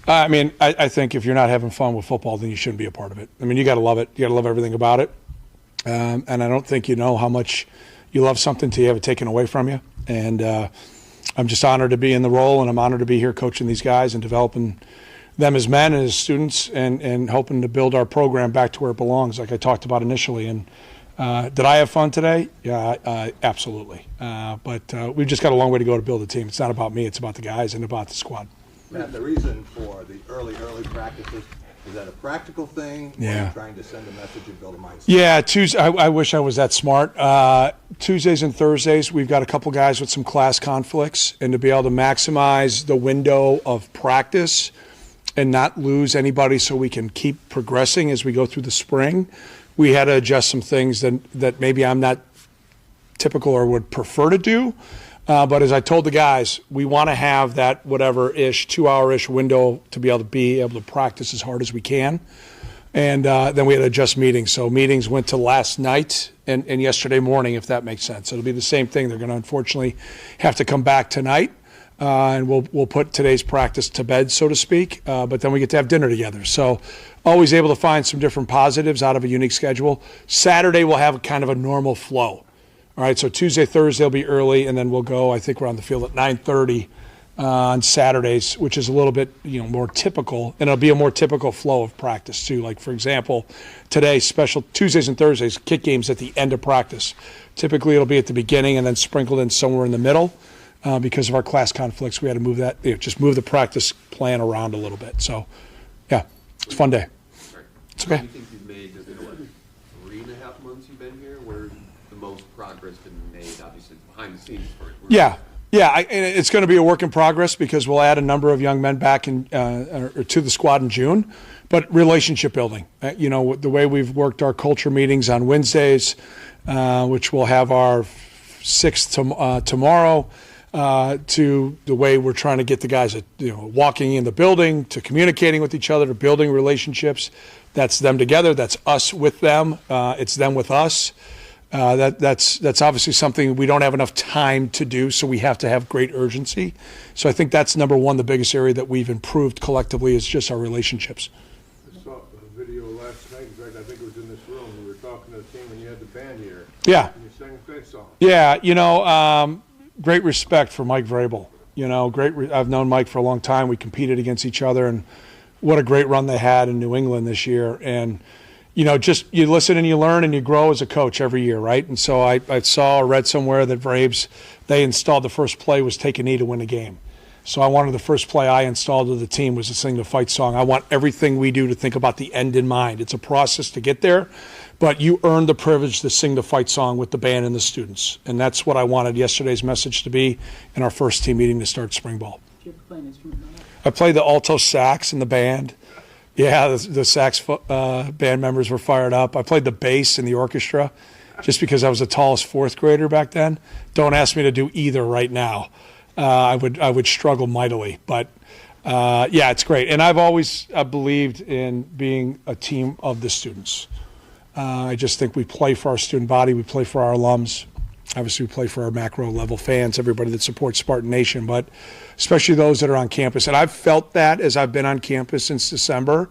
I think if you're not having fun with football, then you shouldn't be a part of it. You got to love it. You got to love everything about it. And I don't think you know how much you love something till you have it taken away from you. And I'm just honored to be in the role, and I'm honored to be here coaching these guys and developing them as men and as students, and hoping to build our program back to where it belongs, like I talked about initially. And did I have fun today? Yeah, absolutely. But we've just got a long way to go to build a team. It's not about me. It's about the guys and about the squad.
Matt, the reason for the early practices, is that a practical thing?
Yeah.
Or are you trying to send a message and build a mindset?
Yeah, Tuesday. I wish I was that smart. Tuesdays and Thursdays, we've got a couple guys with some class conflicts, and to be able to maximize the window of practice and not lose anybody so we can keep progressing as we go through the spring, we had to adjust some things that maybe I'm not typical or would prefer to do. But as I told the guys, we want to have that whatever-ish, 2-hour-ish window to be able to practice as hard as we can. And then we had to adjust meetings. So meetings went to last night and yesterday morning, if that makes sense. It'll be the same thing. They're going to unfortunately have to come back tonight, and we'll put today's practice to bed, so to speak. But then we get to have dinner together. So always able to find some different positives out of a unique schedule. Saturday we'll have kind of a normal flow. All right, so Tuesday, Thursday will be early, and then we'll go, I think we're on the field at 9:30 on Saturdays, which is a little bit more typical, and it'll be a more typical flow of practice too. Like, for example, today, special Tuesdays and Thursdays, kick games at the end of practice. Typically it'll be at the beginning and then sprinkled in somewhere in the middle. Because of our class conflicts, we had to move that, just move the practice plan around a little bit. So, yeah, it's a fun day. It's okay.
Do you think you've made, 3.5 months you've been here, where the most progress been made, obviously, behind the scenes?
Yeah, it's going to be a work in progress because we'll add a number of young men back or to the squad in June. But relationship building, the way we've worked our culture meetings on Wednesdays, which we'll have our 6th tomorrow, to the way we're trying to get the guys, walking in the building, to communicating with each other, to building relationships. That's them together. That's us with them. It's them with us. That's obviously something we don't have enough time to do, so we have to have great urgency. So I think that's number one, the biggest area that we've improved collectively is just our relationships.
I saw a video last night. In fact, I think it was in this room. We were talking to the team when you had the band here.
Yeah.
And you sang a great song.
Yeah, great respect for Mike Vrabel. I've known Mike for a long time. We competed against each other, and what a great run they had in New England this year. And just you listen and you learn and you grow as a coach every year, right? And so I saw or read somewhere that Braves, they installed the first play was take a knee to win a game. So I wanted the first play I installed to the team was to sing the fight song. I want everything we do to think about the end in mind. It's a process to get there, but you earn the privilege to sing the fight song with the band and the students. And that's what I wanted yesterday's message to be in our first team meeting to start spring ball.
Did you ever play an instrument?
I played the alto sax in the band. Yeah, the sax band members were fired up. I played the bass in the orchestra just because I was the tallest fourth grader back then. Don't ask me to do either right now. I would struggle mightily. But, yeah, it's great. And I've always believed in being a team of the students. I just think we play for our student body. We play for our alums. Obviously, we play for our macro level fans, everybody that supports Spartan Nation, but especially those that are on campus. And I've felt that as I've been on campus since December,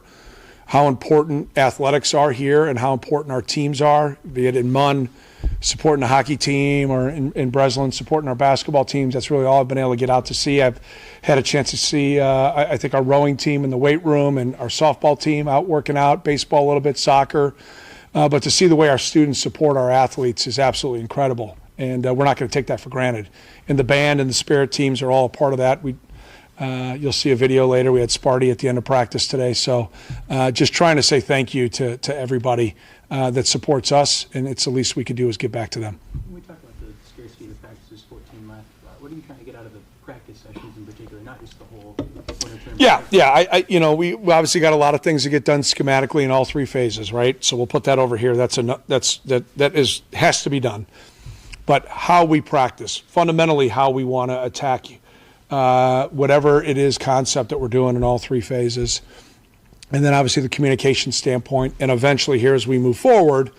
how important athletics are here and how important our teams are, be it in Munn supporting the hockey team or in Breslin supporting our basketball teams. That's really all I've been able to get out to see. I've had a chance to see, I think, our rowing team in the weight room and our softball team out working out, baseball a little bit, soccer. But to see the way our students support our athletes is absolutely incredible. And we're not going to take that for granted. And the band and the spirit teams are all a part of that. You'll see a video later. We had Sparty at the end of practice today. So just trying to say thank you to everybody that supports us, and it's the least we could do is give back to them.
When we talk about the scarcity of practices, 14 left, what are you trying to get out of the practice sessions in particular, not just the whole winter term?
Yeah. We obviously got a lot of things to get done schematically in all three phases, right? So we'll put that over here. That has to be done. But how we practice, fundamentally how we want to attack you. Whatever it is concept that we're doing in all three phases. And then obviously the communication standpoint. And eventually here as we move forward,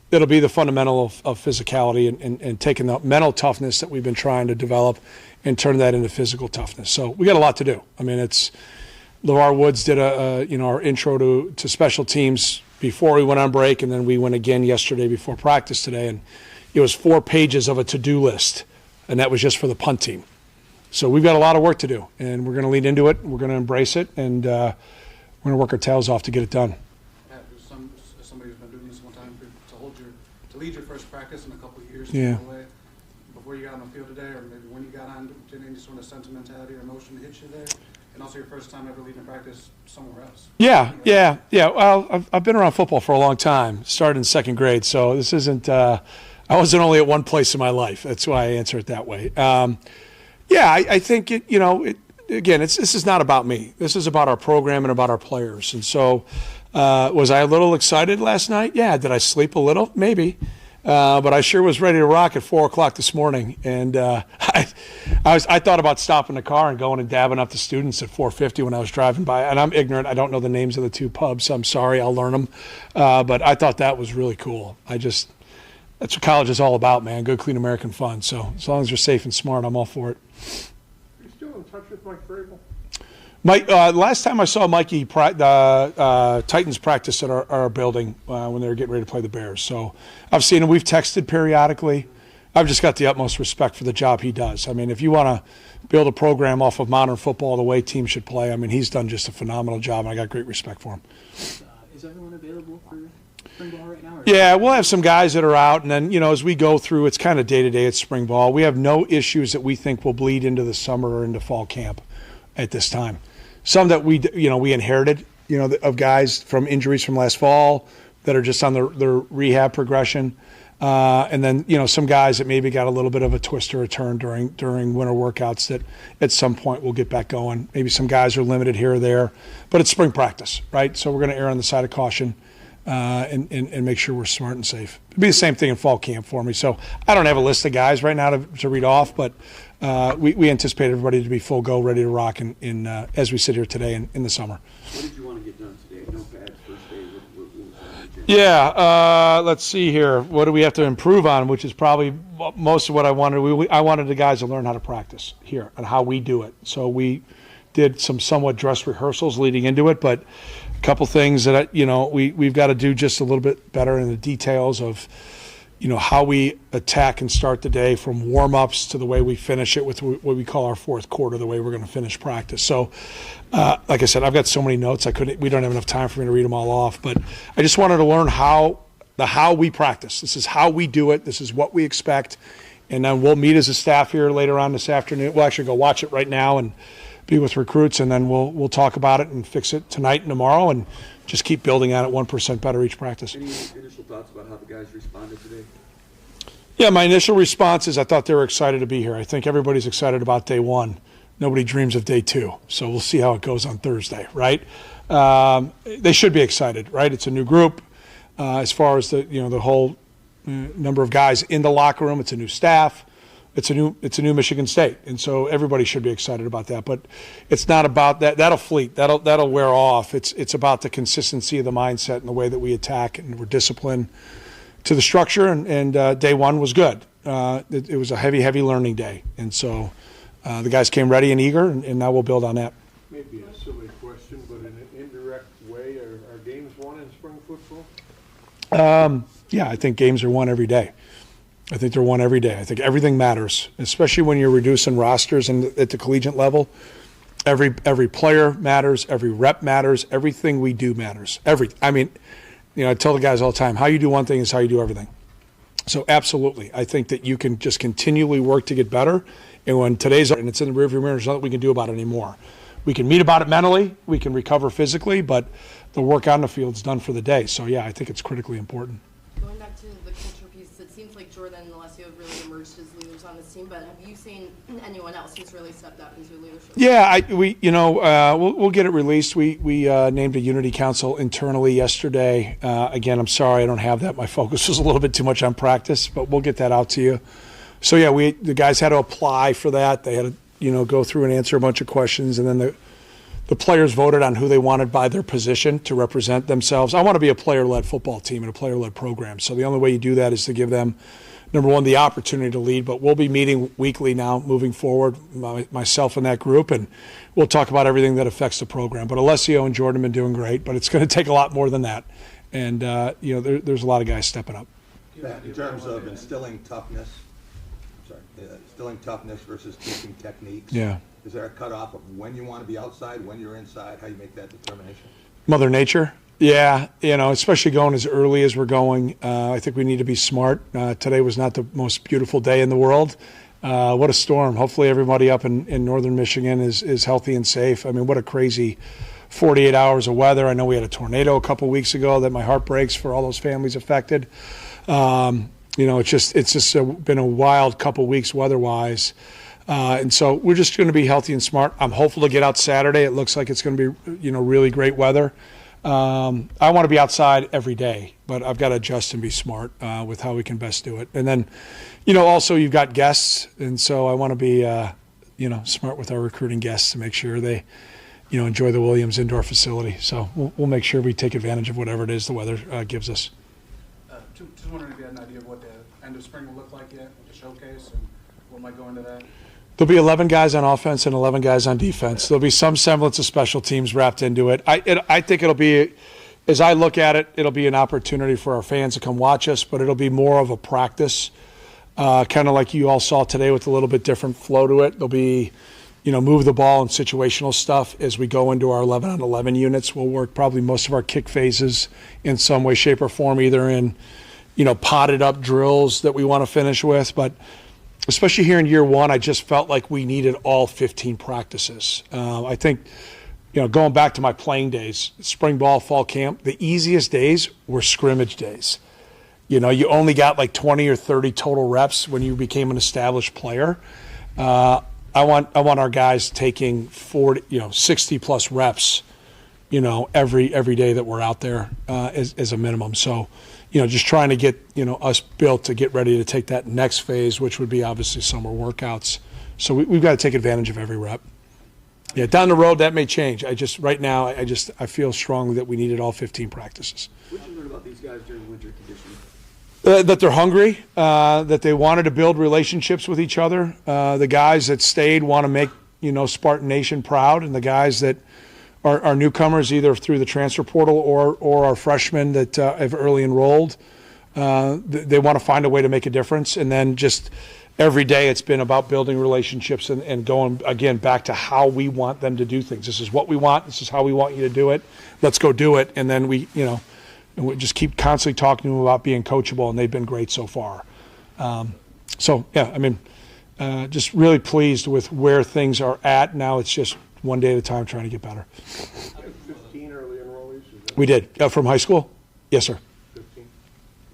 it'll be the fundamental of physicality and taking the mental toughness that we've been trying to develop and turn that into physical toughness. So we got a lot to do. I mean, LeVar Woods did our intro to special teams before we went on break, and then we went again yesterday before practice today. And it was 4 pages of a to-do list, and that was just for the punt team. So we've got a lot of work to do, and we're going to lean into it. We're going to embrace it, and we're going to work our tails off to get it done.
Somebody who's been doing this one time to lead your first practice in a couple of years.
Yeah.
Before you got on the field today, or maybe when you got on, did any sort of sentimentality or emotion hit you there? And also your first time ever leading a practice somewhere else.
Yeah. Well, I've been around football for a long time. Started in second grade, so this isn't. I wasn't only at one place in my life. That's why I answer it that way. I think this is not about me. This is about our program and about our players. And so, was I a little excited last night? Yeah. Did I sleep a little? Maybe. But I sure was ready to rock at 4:00 this morning. And I thought about stopping the car and going and dabbing up the students at 4:50 when I was driving by. And I'm ignorant. I don't know the names of the 2 pubs. So I'm sorry. I'll learn them. But I thought that was really cool. That's what college is all about, man. Good, clean American fun. So as long as you're safe and smart, I'm all for it.
Are you still in touch with Mike Vrabel?
Mike, last time I saw Mikey, Titans practice at our building when they were getting ready to play the Bears. So I've seen him. We've texted periodically. I've just got the utmost respect for the job he does. I mean, if you want to build a program off of modern football the way teams should play, I mean, he's done just a phenomenal job, and I got great respect for him.
Is everyone available for spring ball right now?
Yeah, we'll have some guys that are out, and then, as we go through, it's kind of day-to-day at spring ball. We have no issues that we think will bleed into the summer or into fall camp at this time. Some that we inherited, of guys from injuries from last fall that are just on their rehab progression. And then, some guys that maybe got a little bit of a twist or a turn during winter workouts that at some point will get back going. Maybe some guys are limited here or there, but it's spring practice, right? So we're going to err on the side of caution and make sure we're smart and safe. It'll be the same thing in fall camp for me. So I don't have a list of guys right now to read off, but we anticipate everybody to be full go, ready to rock in as we sit here today in the summer.
What did you want to get done today? No pads first day.
Yeah, let's see here. What do we have to improve on, which is probably most of what I wanted. I wanted the guys to learn how to practice here and how we do it. So we did some somewhat dress rehearsals leading into it, but a couple things that we've got to do just a little bit better in the details of how we attack and start the day, from warm-ups to the way we finish it with what we call our fourth quarter, the way we're going to finish practice. So, like I said, I've got so many notes we don't have enough time for me to read them all off, but I just wanted to learn how we practice. This is how we do it. This is what we expect. And then we'll meet as a staff here later on this afternoon. We'll actually go watch it right now and be with recruits, and then we'll talk about it and fix it tonight and tomorrow and just keep building on it 1% better each practice.
Any initial thoughts about how the guys responded today?
Yeah, my initial response is I thought they were excited to be here. I think everybody's excited about day one. Nobody dreams of day two. So we'll see how it goes on Thursday, right? They should be excited, right? It's a new group. As far as the whole number of guys in the locker room, it's a new staff. It's a new Michigan State, and so everybody should be excited about that. But it's not about that. That'll fleet. That'll wear off. It's about the consistency of the mindset and the way that we attack, and we're disciplined to the structure. And day one was good. it was a heavy learning day. And so the guys came ready and eager, and now we'll build on that.
Maybe a silly question, but in an indirect way, are games won in spring football?
Yeah, I think games are won every day. I think they're won every day. I think everything matters, especially when you're reducing rosters and at the collegiate level. Every player matters. Every rep matters. Everything we do matters. I tell the guys all the time, how you do one thing is how you do everything. So absolutely, I think that you can just continually work to get better. And when today's and it's in the rearview mirror, there's nothing we can do about it anymore. We can meet about it mentally. We can recover physically, but the work on the field is done for the day. So yeah, I think it's critically important.
Going back to the culture piece, it seems like Jordan and Alessio have really emerged as leaders on this team. But have you seen anyone else who's really stepped up into leadership? Yeah, we'll get it released. We named a unity council internally yesterday. Again, I'm sorry I don't have that. My focus was a little bit too much on practice, but we'll get that out to you. So yeah, the guys had to apply for that. They had to go through and answer a bunch of questions, and then the players voted on who they wanted by their position to represent themselves. I want to be a player-led football team and a player-led program. So the only way you do that is to give them, number one, the opportunity to lead. But we'll be meeting weekly now moving forward, myself and that group, and we'll talk about everything that affects the program. But Alessio and Jordan have been doing great, but it's going to take a lot more than that. And, there's a lot of guys stepping up.
In terms of instilling toughness versus teaching techniques.
Yeah.
Is there a cutoff of when you want to be outside, when you're inside, how you make that determination?
Mother Nature. Yeah, especially going as early as we're going. I think we need to be smart. Today was not the most beautiful day in the world. What a storm. Hopefully everybody up in northern Michigan is healthy and safe. I mean, what a crazy 48 hours of weather. I know we had a tornado a couple weeks ago that my heart breaks for all those families affected. It's just been a wild couple weeks weather-wise. And so we're just going to be healthy and smart. I'm hopeful to get out Saturday. It looks like it's going to be, really great weather. I want to be outside every day, but I've got to adjust and be smart with how we can best do it. And then, also you've got guests, and so I want to be, smart with our recruiting guests to make sure they, enjoy the Williams indoor facility. So we'll make sure we take advantage of whatever it is the weather gives us.
Just wondering if you had an idea of what the end of spring will look like yet with the showcase and what might go into that.
There'll be 11 guys on offense and 11 guys on defense. There'll be some semblance of special teams wrapped into it. I think it'll be, as I look at it, it'll be an opportunity for our fans to come watch us, but it'll be more of a practice, kind of like you all saw today with a little bit different flow to it. There'll be, move the ball and situational stuff as we go into our 11-on-11 units. We'll work probably most of our kick phases in some way, shape, or form, either in, potted up drills that we want to finish with, but especially here in year one, I just felt like we needed all 15 practices. I think, going back to my playing days, spring ball, fall camp, the easiest days were scrimmage days. You only got like 20 or 30 total reps when you became an established player. I want our guys taking 60 plus reps, every day that we're out there as a minimum. So, just trying to get, us built to get ready to take that next phase, which would be obviously summer workouts. So we've got to take advantage of every rep. Yeah, down the road, that may change. Right now, I feel strongly that we needed all 15 practices.
What did you learn about these guys during winter conditioning?
That they're hungry, that they wanted to build relationships with each other. The guys that stayed want to make, Spartan Nation proud, and the guys that are newcomers, either through the transfer portal or our freshmen that have early enrolled. They want to find a way to make a difference. And then just every day it's been about building relationships and going, again, back to how we want them to do things. This is what we want. This is how we want you to do it. Let's go do it. And then we just keep constantly talking to them about being coachable, and they've been great so far. Just really pleased with where things are at. Now it's just one day at a time trying to get better.
15 early enrollees?
We did. From high school? Yes, sir.
15.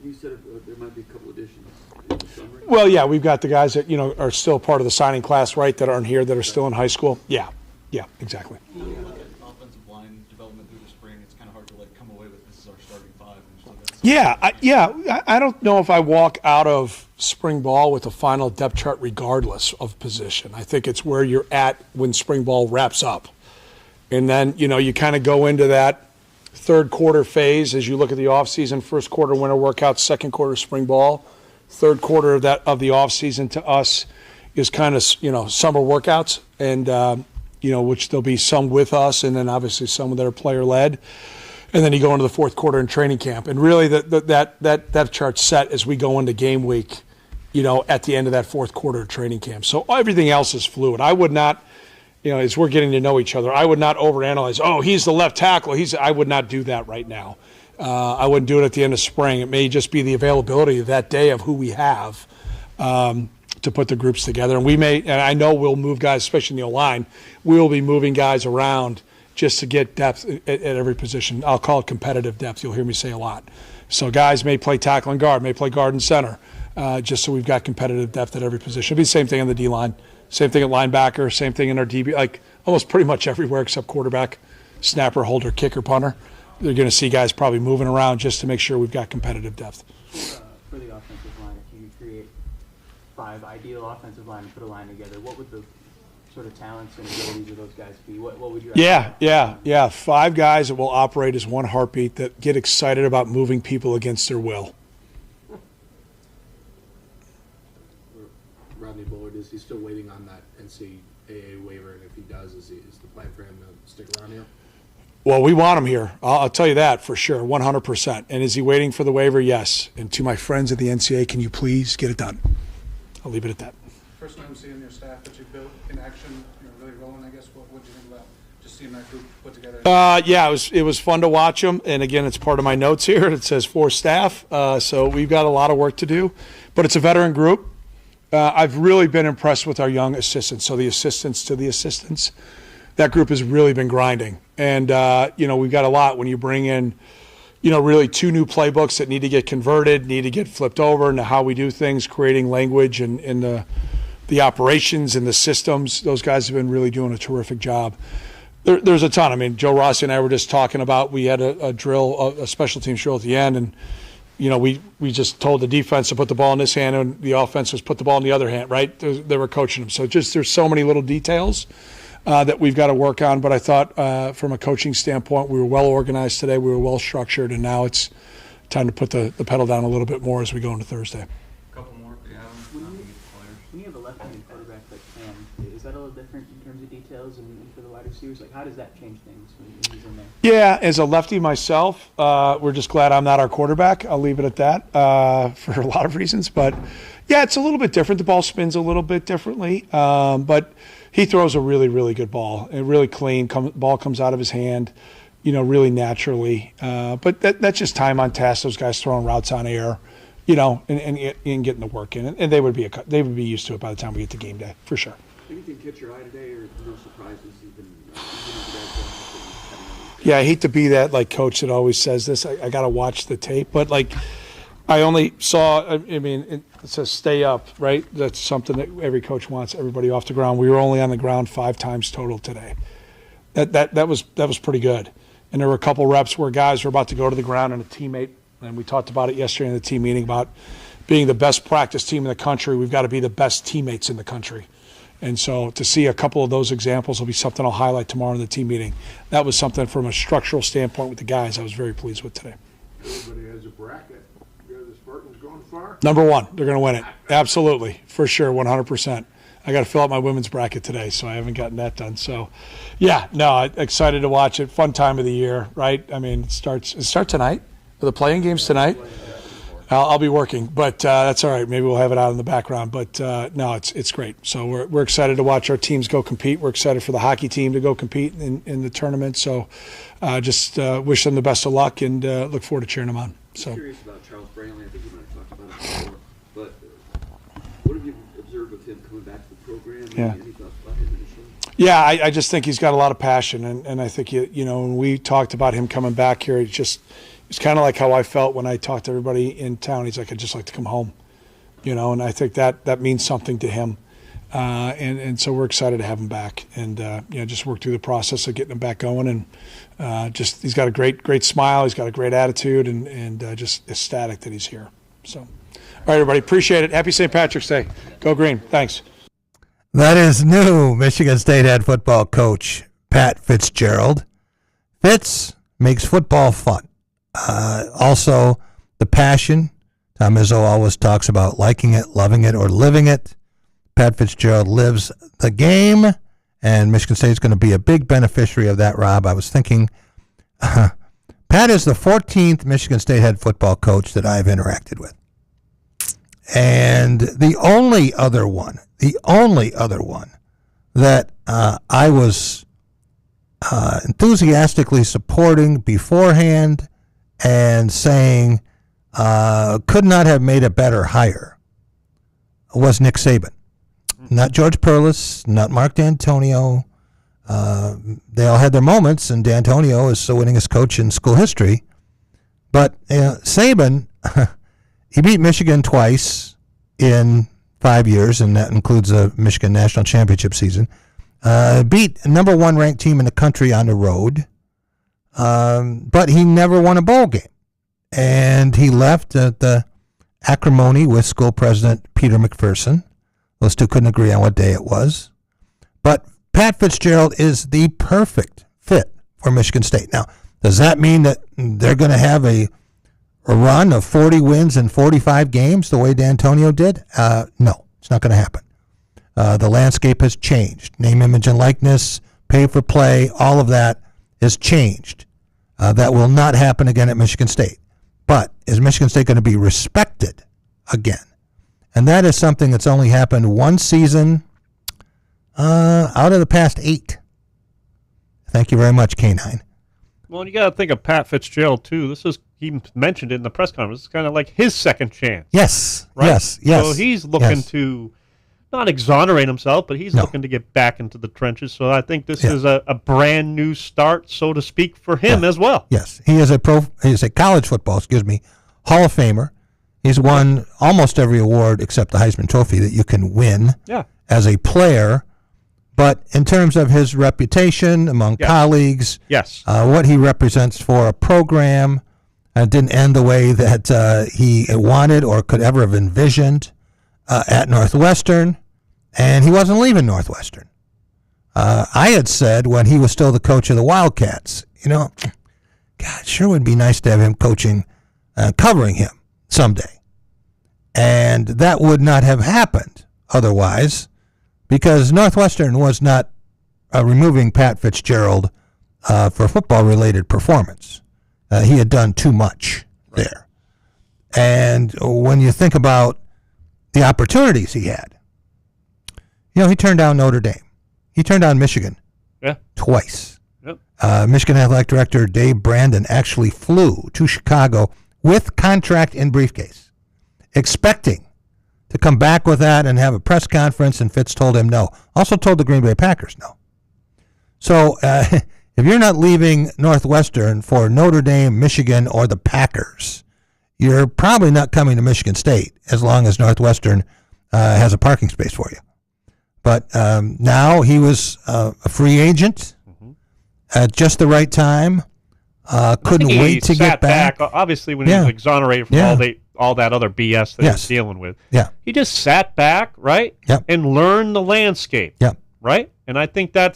You said there might be a couple additions in the summer?
Well, yeah, we've got the guys that, are still part of the signing class, right, that aren't here, that are still in high school. Yeah, exactly.
When you look at offensive line development through the spring, it's kind of hard to come away with this is our starting five.
I don't know if I walk out of spring ball with a final depth chart regardless of position. I think it's where you're at when spring ball wraps up. And then, you kind of go into that third quarter phase as you look at the offseason, first quarter winter workouts, second quarter spring ball. third quarter of the off season to us is kind of, summer workouts, and which there'll be some with us, and then obviously some that are player led, and then you go into the fourth quarter in training camp, and really that chart's set as we go into game week, at the end of that fourth quarter of training camp. So everything else is fluid. I would not, as we're getting to know each other, I would not overanalyze. Oh, he's the left tackle. I would not do that right now. I wouldn't do it at the end of spring. It may just be the availability that day of who we have to put the groups together. And I know we'll move guys, especially in the O-line. We'll be moving guys around just to get depth at every position. I'll call it competitive depth. You'll hear me say a lot. So guys may play tackle and guard, may play guard and center, just so we've got competitive depth at every position. It'll be the same thing on the D-line, same thing at linebacker, same thing in our DB, like almost pretty much everywhere except quarterback, snapper, holder, kicker, punter. They're going to see guys probably moving around just to make sure we've got competitive depth.
For the offensive line, if you create 5 ideal offensive line and put a line together, what would the sort of talents and abilities of those guys be? What would you? Yeah. 5 guys that will operate as one heartbeat, that get excited about moving people against their will.
Rodney Bullard, is he still waiting on that NCAA waiver? And if he does, is the plan for him to stick around here?
Well, we want him here. I'll tell you that for sure, 100%. And is he waiting for the waiver? Yes. And to my friends at the NCAA, can you please get it done? I'll leave it at that.
First time seeing your staff that you built in action, really rolling, I guess. What did you think about just seeing that group put together?
Yeah, it was fun to watch them. And again, it's part of my notes here. It says 4 staff. So we've got a lot of work to do. But it's a veteran group. I've really been impressed with our young assistants. So the assistants to the assistants. That group has really been grinding. And, we've got a lot when you bring in, really 2 new playbooks that need to get converted, need to get flipped over into how we do things, creating language and the operations and the systems. Those guys have been really doing a terrific job. There's a ton. I mean, Joe Rossi and I were just talking about, we had a drill, a special teams drill at the end, and, we just told the defense to put the ball in this hand and the offense was put the ball in the other hand, right? They were coaching them. So there's so many little details that we've got to work on. But I thought from a coaching standpoint, we were well organized today. We were well structured, and now it's time to put the pedal down a little bit more as we go into Thursday.
A couple more.
When you have a left-handed quarterback like Cam, is that a little different in terms of details and for the wide receivers? Like, how does that change things when he's in there?
Yeah, as a lefty myself, we're just glad I'm not our quarterback. I'll leave it at that for a lot of reasons. But, yeah, it's a little bit different. The ball spins a little bit differently. But he throws a really, really good ball. And really clean. Ball comes out of his hand, really naturally. But that's just time on task. Those guys throwing routes on air, and getting the work in. And they would be used to it by the time we get to game day, for sure.
Anything catch your eye today, or no surprises even?
Yeah, I hate to be that coach that always says this. I got to watch the tape, but I only saw. I mean, it says stay up, right? That's something that every coach wants everybody off the ground. We were only on the ground 5 times total today. That was pretty good. And there were a couple reps where guys were about to go to the ground, and a teammate, and we talked about it yesterday in the team meeting about being the best practice team in the country. We've got to be the best teammates in the country. And so to see a couple of those examples will be something I'll highlight tomorrow in the team meeting. That was something from a structural standpoint with the guys I was very pleased with today.
Everybody has a bracket. The Spartans going far?
Number 1, they're going to win it. Absolutely. For sure, 100%. I got to fill out my women's bracket today, so I haven't gotten that done. So, yeah, no, excited to watch it. Fun time of the year, right? I mean, it starts tonight. Are the playing games tonight? I'll be working, but that's all right. Maybe we'll have it out in the background. But no, it's great. So we're excited to watch our teams go compete. We're excited for the hockey team to go compete in the tournament. So just wish them the best of luck and look forward to cheering them on. So.
I'm curious about Charles Brantley. I think you might have talked about it before. But what have you observed with him coming back to the program?
Yeah.
Any thoughts about him initially?
Yeah, I just think he's got a lot of passion, and I think when we talked about him coming back here, it's kind of like how I felt when I talked to everybody in town. He's like, I'd just like to come home, and I think that means something to him. And so we're excited to have him back and, just work through the process of getting him back going. And he's got a great smile. He's got a great attitude and just ecstatic that he's here. So, all right, everybody, appreciate it. Happy St. Patrick's Day. Go Green. Thanks.
That is new Michigan State head football coach Pat Fitzgerald. Fitz makes football fun. Also, the passion Tom Izzo always talks about liking it, loving it, or living it. Pat Fitzgerald lives the game, and Michigan State is going to be a big beneficiary of that, Rob. I was thinking, Pat is the 14th Michigan State head football coach that I've interacted with. And the only other one that I was enthusiastically supporting beforehand and saying could not have made a better hire was Nick Saban. Not George Perlis, not Mark D'Antonio. They all had their moments, and D'Antonio is the winningest coach in school history. But Saban, he beat Michigan twice in 5 years, and that includes a Michigan national championship season. Beat a number one ranked team in the country on the road, but he never won a bowl game. And he left the acrimony with school president Peter McPherson. Those two couldn't agree on what day it was. But Pat Fitzgerald is the perfect fit for Michigan State. Now, does that mean that they're going to have a run of 40 wins in 45 games the way D'Antonio did? No, it's not going to happen. The landscape has changed. Name, image, and likeness, pay for play, all of that has changed. That will not happen again at Michigan State. But is Michigan State going to be respected again? And that is something that's only happened one season out of the past 8. Thank you very much, K9.
Well, you got to think of Pat Fitzgerald, too. He mentioned it in the press conference. It's kind of like his second chance.
Yes,
right?
yes.
So he's looking to not exonerate himself, but he's looking to get back into the trenches. So I think this is a brand new start, so to speak, for him as well.
Yes, he's a college football, Hall of Famer. He's won almost every award except the Heisman Trophy that you can win as a player. But in terms of his reputation among colleagues, what he represents for a program, it didn't end the way that he wanted or could ever have envisioned at Northwestern, and he wasn't leaving Northwestern. I had said when he was still the coach of the Wildcats, God, it sure would be nice to have him coaching, covering him someday. And that would not have happened otherwise, because Northwestern was not removing Pat Fitzgerald for football-related performance. He had done too much there. And when you think about the opportunities he had, he turned down Notre Dame. He turned down Michigan twice. Yep. Michigan Athletic Director Dave Brandon actually flew to Chicago with contract in briefcase, expecting to come back with that and have a press conference, and Fitz told him no. Also told the Green Bay Packers no. So if you're not leaving Northwestern for Notre Dame, Michigan, or the Packers, you're probably not coming to Michigan State as long as Northwestern has a parking space for you. But now he was a free agent at just the right time. Couldn't wait to get back.
Obviously, when he was exonerated from all that other BS that he was dealing with, he just sat back, right, and learned the landscape, right. And I think that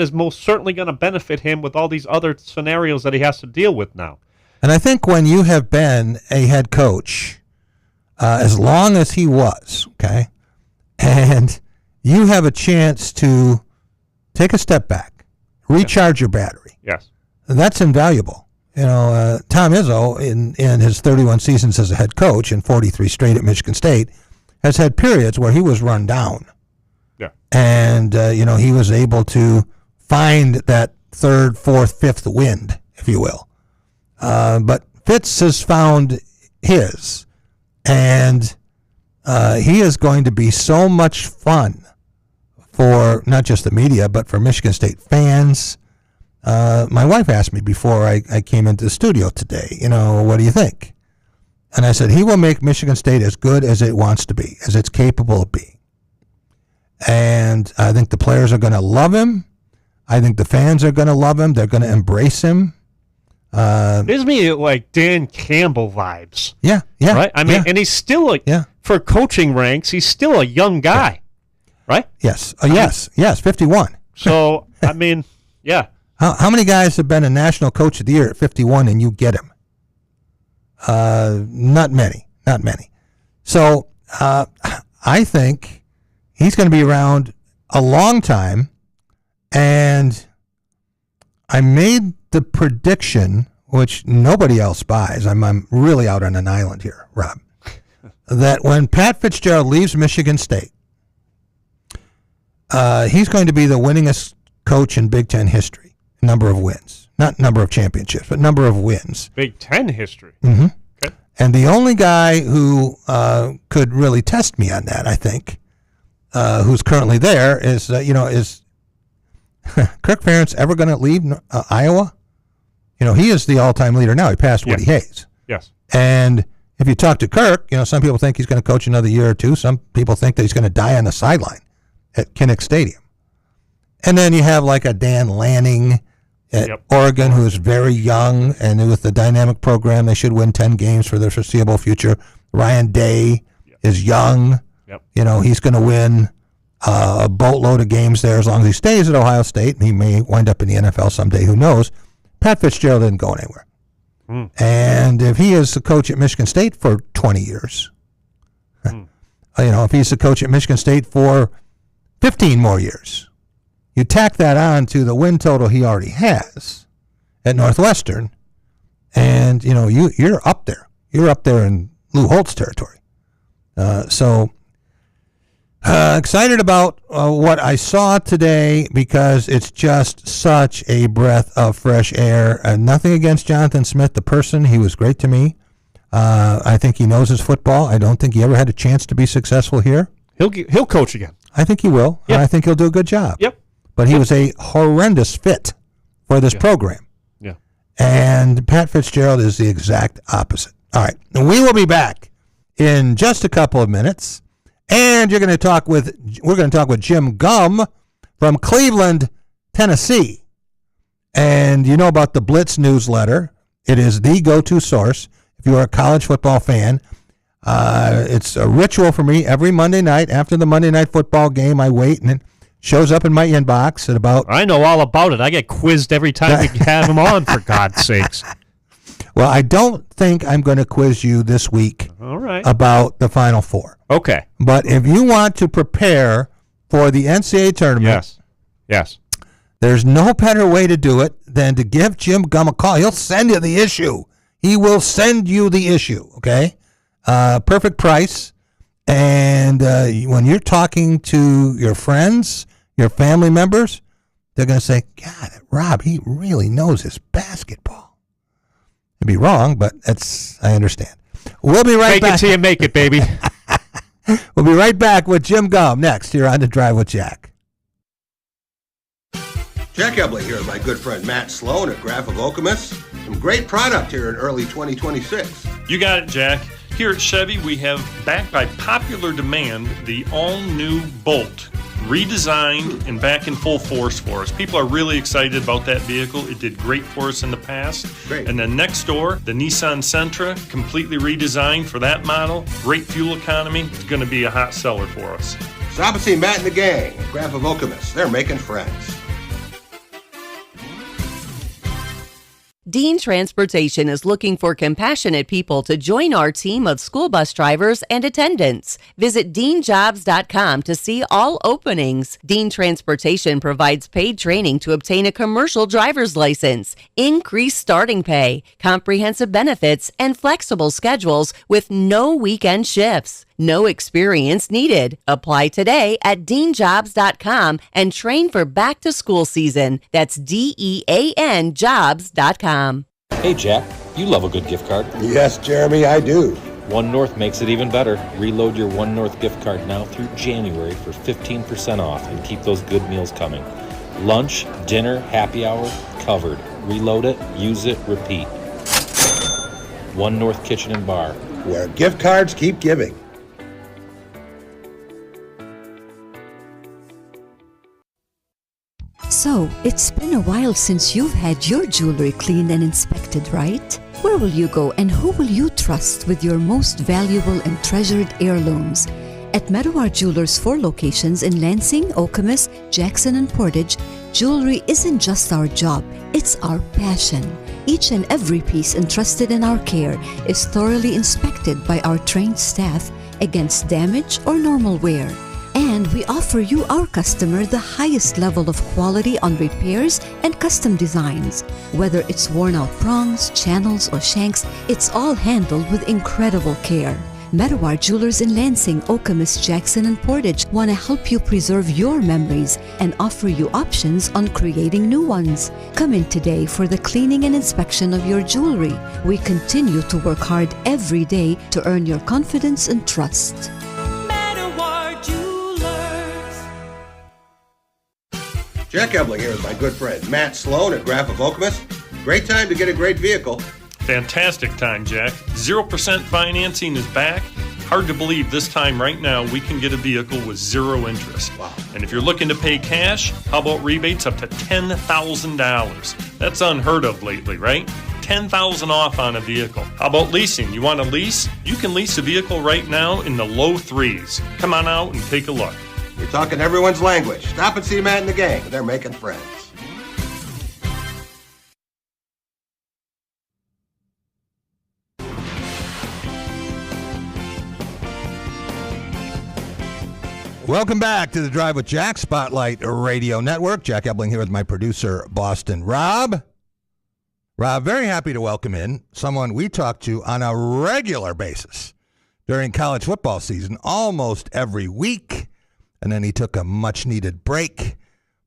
is most certainly going to benefit him with all these other scenarios that he has to deal with now.
And I think when you have been a head coach as long as he was, and you have a chance to take a step back, recharge your battery.
Yes.
That's invaluable. Tom Izzo, in his 31 seasons as a head coach and 43 straight at Michigan State, has had periods where he was run down.
Yeah.
And, he was able to find that third, fourth, fifth wind, if you will. But Fitz has found his, and he is going to be so much fun for not just the media, but for Michigan State fans. My wife asked me before I came into the studio today, what do you think? And I said, he will make Michigan State as good as it wants to be, as it's capable of being. And I think the players are going to love him. I think the fans are going to love him. They're going to embrace him.
Gives me like Dan Campbell vibes.
Yeah.
Right? I mean, and he's still, for coaching ranks, he's still a young guy. Right?
Yes. Yes, 51.
So, I mean, yeah.
How many guys have been a national coach of the year at 51 and you get him? Not many. So I think he's going to be around a long time, and I made the prediction, which nobody else buys. I'm really out on an island here, Rob, that when Pat Fitzgerald leaves Michigan State, he's going to be the winningest coach in Big Ten history. Number of wins. Not number of championships, but number of wins.
Big Ten history.
Mm-hmm.
Okay.
And the only guy who could really test me on that, I think, who's currently there is Kirk Ferentz ever going to leave Iowa? He is the all-time leader now. He passed Woody Hayes.
Yes.
And if you talk to Kirk, some people think he's going to coach another year or two. Some people think that he's going to die on the sideline at Kinnick Stadium. And then you have like a Dan Lanning at Oregon, who is very young, and with the dynamic program, they should win 10 games for the foreseeable future. Ryan Day is young. He's going to win a boatload of games there as long as he stays at Ohio State. He may wind up in the NFL someday. Who knows? Pat Fitzgerald didn't go anywhere. And if he is the coach at Michigan State for 20 years, if he's the coach at Michigan State for 15 more years, you tack that on to the win total he already has at Northwestern, and you're up there. You're up there in Lou Holtz territory. Excited about what I saw today, because it's just such a breath of fresh air. Nothing against Jonathan Smith, the person. He was great to me. I think he knows his football. I don't think he ever had a chance to be successful here.
He'll coach again.
I think he will.
Yep.
And I think he'll do a good job.
Yep.
But he was a horrendous fit for this program.
Yeah.
And Pat Fitzgerald is the exact opposite. All right. And we will be back in just a couple of minutes. And we're going to talk with Jim Gum from Cleveland, Tennessee. And you know about the Blitz newsletter. It is the go-to source if you are a college football fan. It's a ritual for me every Monday night after the Monday Night Football game. I wait, and it shows up in my inbox at about...
I know all about it. I get quizzed every time we have him on, for God's sakes.
Well, I don't think I'm going to quiz you this week about the Final Four.
Okay.
But if you want to prepare for the NCAA tournament...
Yes.
There's no better way to do it than to give Jim Gum a call. He'll send you the issue. He will send you the issue, okay? Perfect price. And when you're talking to your friends, your family members, they're going to say, God, Rob, he really knows his basketball. I'd be wrong, but I understand. We'll be right back.
Make it till you make it, baby.
We'll be right back with Jim Gum next here on The Drive with Jack.
Jack Ebling here with my good friend Matt Sloan at Graph of Okemos. Some great product here in early 2026.
You got it, Jack. Here at Chevy, we have, backed by popular demand, the all-new Bolt, redesigned and back in full force for us. People are really excited about that vehicle. It did great for us in the past.
Great.
And then next door, the Nissan Sentra, completely redesigned for that model. Great fuel economy. It's going to be a hot seller for us.
Stop and see Matt and the gang at Graph of Okemos. They're making friends.
Dean Transportation is looking for compassionate people to join our team of school bus drivers and attendants. Visit deanjobs.com to see all openings. Dean Transportation provides paid training to obtain a commercial driver's license, increased starting pay, comprehensive benefits, and flexible schedules with no weekend shifts. No experience needed. Apply today at deanjobs.com and train for back to school season. That's DEAN jobs.com.
Hey, Jack, you love a good gift card.
Yes, Jeremy, I do.
One North makes it even better. Reload your One North gift card now through January for 15% off and keep those good meals coming. Lunch, dinner, happy hour, covered. Reload it, use it, repeat. One North Kitchen and Bar.
Where gift cards keep giving.
So, it's been a while since you've had your jewelry cleaned and inspected, right? Where will you go and who will you trust with your most valuable and treasured heirlooms? At Meadowar Jewelers' 4 locations in Lansing, Okemos, Jackson, and Portage, jewelry isn't just our job, it's our passion. Each and every piece entrusted in our care is thoroughly inspected by our trained staff against damage or normal wear. And we offer you, our customer, the highest level of quality on repairs and custom designs. Whether it's worn out prongs, channels, or shanks, it's all handled with incredible care. Meadowar Jewelers in Lansing, Okemos, Jackson, and Portage want to help you preserve your memories and offer you options on creating new ones. Come in today for the cleaning and inspection of your jewelry. We continue to work hard every day to earn your confidence and trust.
Meadowar Jewelers.
Jack Ebling here with my good friend Matt Sloan at Graf of Okemos. Great time to get a great vehicle.
Fantastic time, Jack. 0% financing is back. Hard to believe this time right now we can get a vehicle with zero interest.
Wow.
And if you're looking to pay cash, how about rebates up to $10,000? That's unheard of lately, right? $10,000 off on a vehicle. How about leasing? You want to lease? You can lease a vehicle right now in the low threes. Come on out and take a look.
You're talking everyone's language. Stop and see Matt and the gang. They're making friends.
Welcome back to the Drive with Jack, Spotlight Radio Network. Jack Ebling here with my producer, Boston Rob. Rob, very happy to welcome in someone we talk to on a regular basis during college football season, almost every week. And then he took a much-needed break.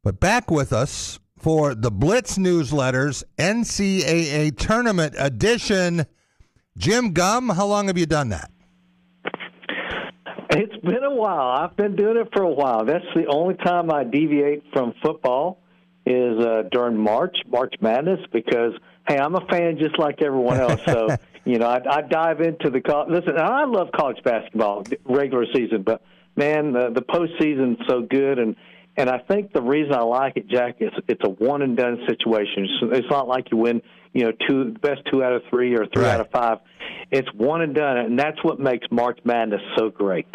But back with us for the Blitz Newsletter's NCAA Tournament Edition. Jim Gum, how long have you done that?
It's been a while. I've been doing it for a while. That's the only time I deviate from football is during March Madness, because, hey, I'm a fan just like everyone else. So, I dive into the listen, I love college basketball, regular season, but, man, the postseason's so good. And I think the reason I like it, Jack, is it's a one-and-done situation. It's not like you win, best 2 out of 3 or 3 out of 5. It's one and done, and that's what makes March Madness so great.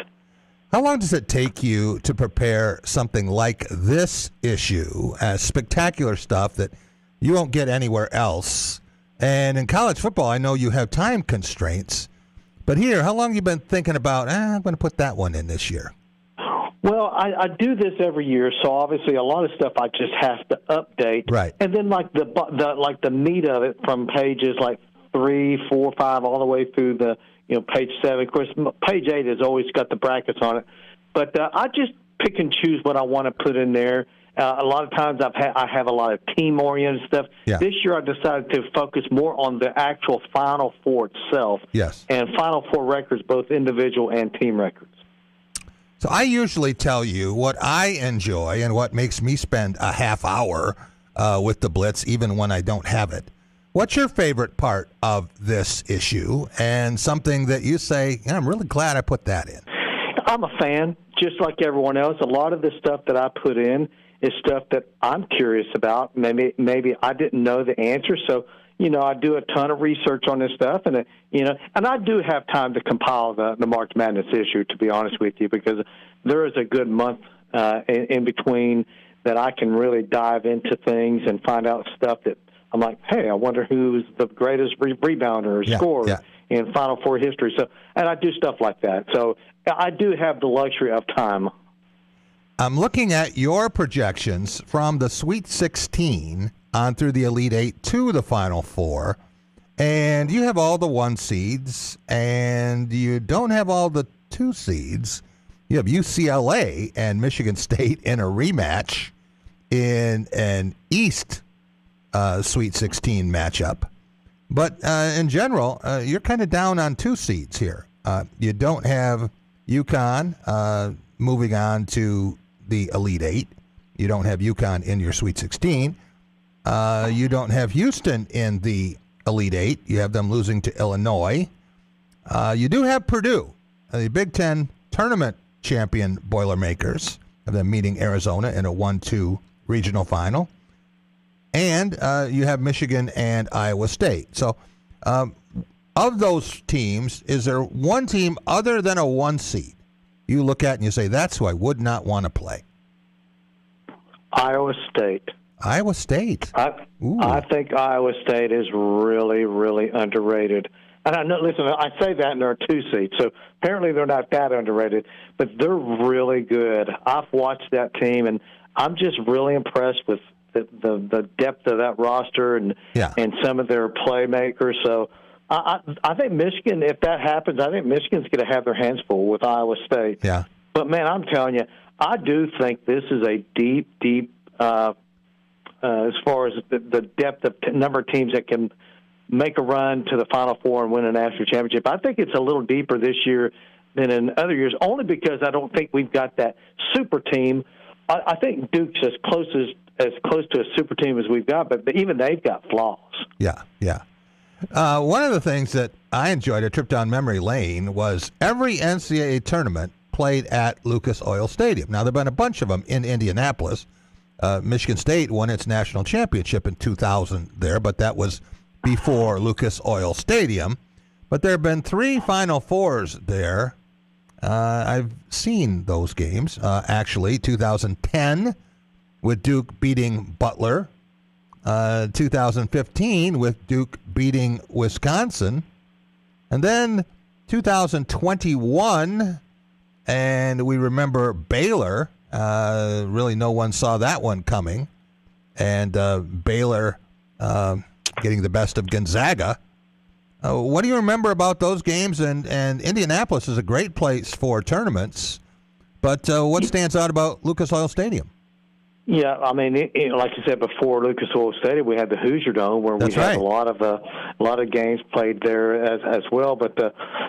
How long does it take you to prepare something like this issue, spectacular stuff that you won't get anywhere else? And in college football, I know you have time constraints, but here, how long have you been thinking about, I'm going to put that one in this year?
Well, I do this every year, so obviously a lot of stuff I just have to update.
Right.
And then the meat of it from pages like 3, 4, 5, all the way through the page 7. Of course, page 8 has always got the brackets on it. But I just pick and choose what I want to put in there. A lot of times I have a lot of team-oriented stuff.
Yeah.
This year I decided to focus more on the actual Final Four itself.
Yes.
And Final Four records, both individual and team records.
So I usually tell you what I enjoy and what makes me spend a half hour with the Blitz, even when I don't have it. What's your favorite part of this issue and something that you say, I'm really glad I put that in?
I'm a fan, just like everyone else. A lot of the stuff that I put in is stuff that I'm curious about. Maybe I didn't know the answer, so I do a ton of research on this stuff, and and I do have time to compile the March Madness issue, to be honest with you, because there is a good month in between that I can really dive into things and find out stuff that I'm like, hey, I wonder who's the greatest rebounder or scorer in Final Four history. So, and I do stuff like that. So I do have the luxury of time.
I'm looking at your projections from the Sweet 16 on through the Elite 8 to the Final Four, and you have all the 1 seeds, and you don't have all the 2 seeds. You have UCLA and Michigan State in a rematch in an East Sweet 16 matchup. But in general, you're kind of down on 2 seeds here. You don't have UConn moving on to the Elite 8. You don't have UConn in your Sweet 16. You don't have Houston in the Elite 8. You have them losing to Illinois. You do have Purdue, the Big Ten tournament champion Boilermakers, of them meeting Arizona in a 1-2 regional final. And you have Michigan and Iowa State. So of those teams, is there one team other than a 1 seed you look at and you say, that's who I would not want to play?
Iowa State.
Iowa State.
I think Iowa State is really, really underrated. And I know, listen, I say that, and there are 2 seats, so apparently they're not that underrated, but they're really good. I've watched that team, and I'm just really impressed with the depth of that roster and some of their playmakers. So I think Michigan, if that happens, I think Michigan's going to have their hands full with Iowa State.
Yeah.
But, man, I'm telling you, I do think this is a deep, as far as the depth of number of teams that can make a run to the Final Four and win a national championship. I think it's a little deeper this year than in other years, only because I don't think we've got that super team. I think Duke's as close to a super team as we've got, but even they've got flaws.
Yeah. One of the things that I enjoyed, a trip down memory lane, was every NCAA tournament played at Lucas Oil Stadium. Now, there have been a bunch of them in Indianapolis. Michigan State won its national championship in 2000 there, but that was before Lucas Oil Stadium. But there have been 3 Final Fours there. I've seen those games, actually. 2010 with Duke beating Butler. 2015 with Duke beating Wisconsin. And then 2021, and we remember Baylor. Really no one saw that one coming. And Baylor getting the best of Gonzaga. What do you remember about those games? And Indianapolis is a great place for tournaments. But what stands out about Lucas Oil Stadium?
Yeah, I mean, like you said before, Lucas Oil Stadium, we had the Hoosier Dome where we had a lot of games played there as well. But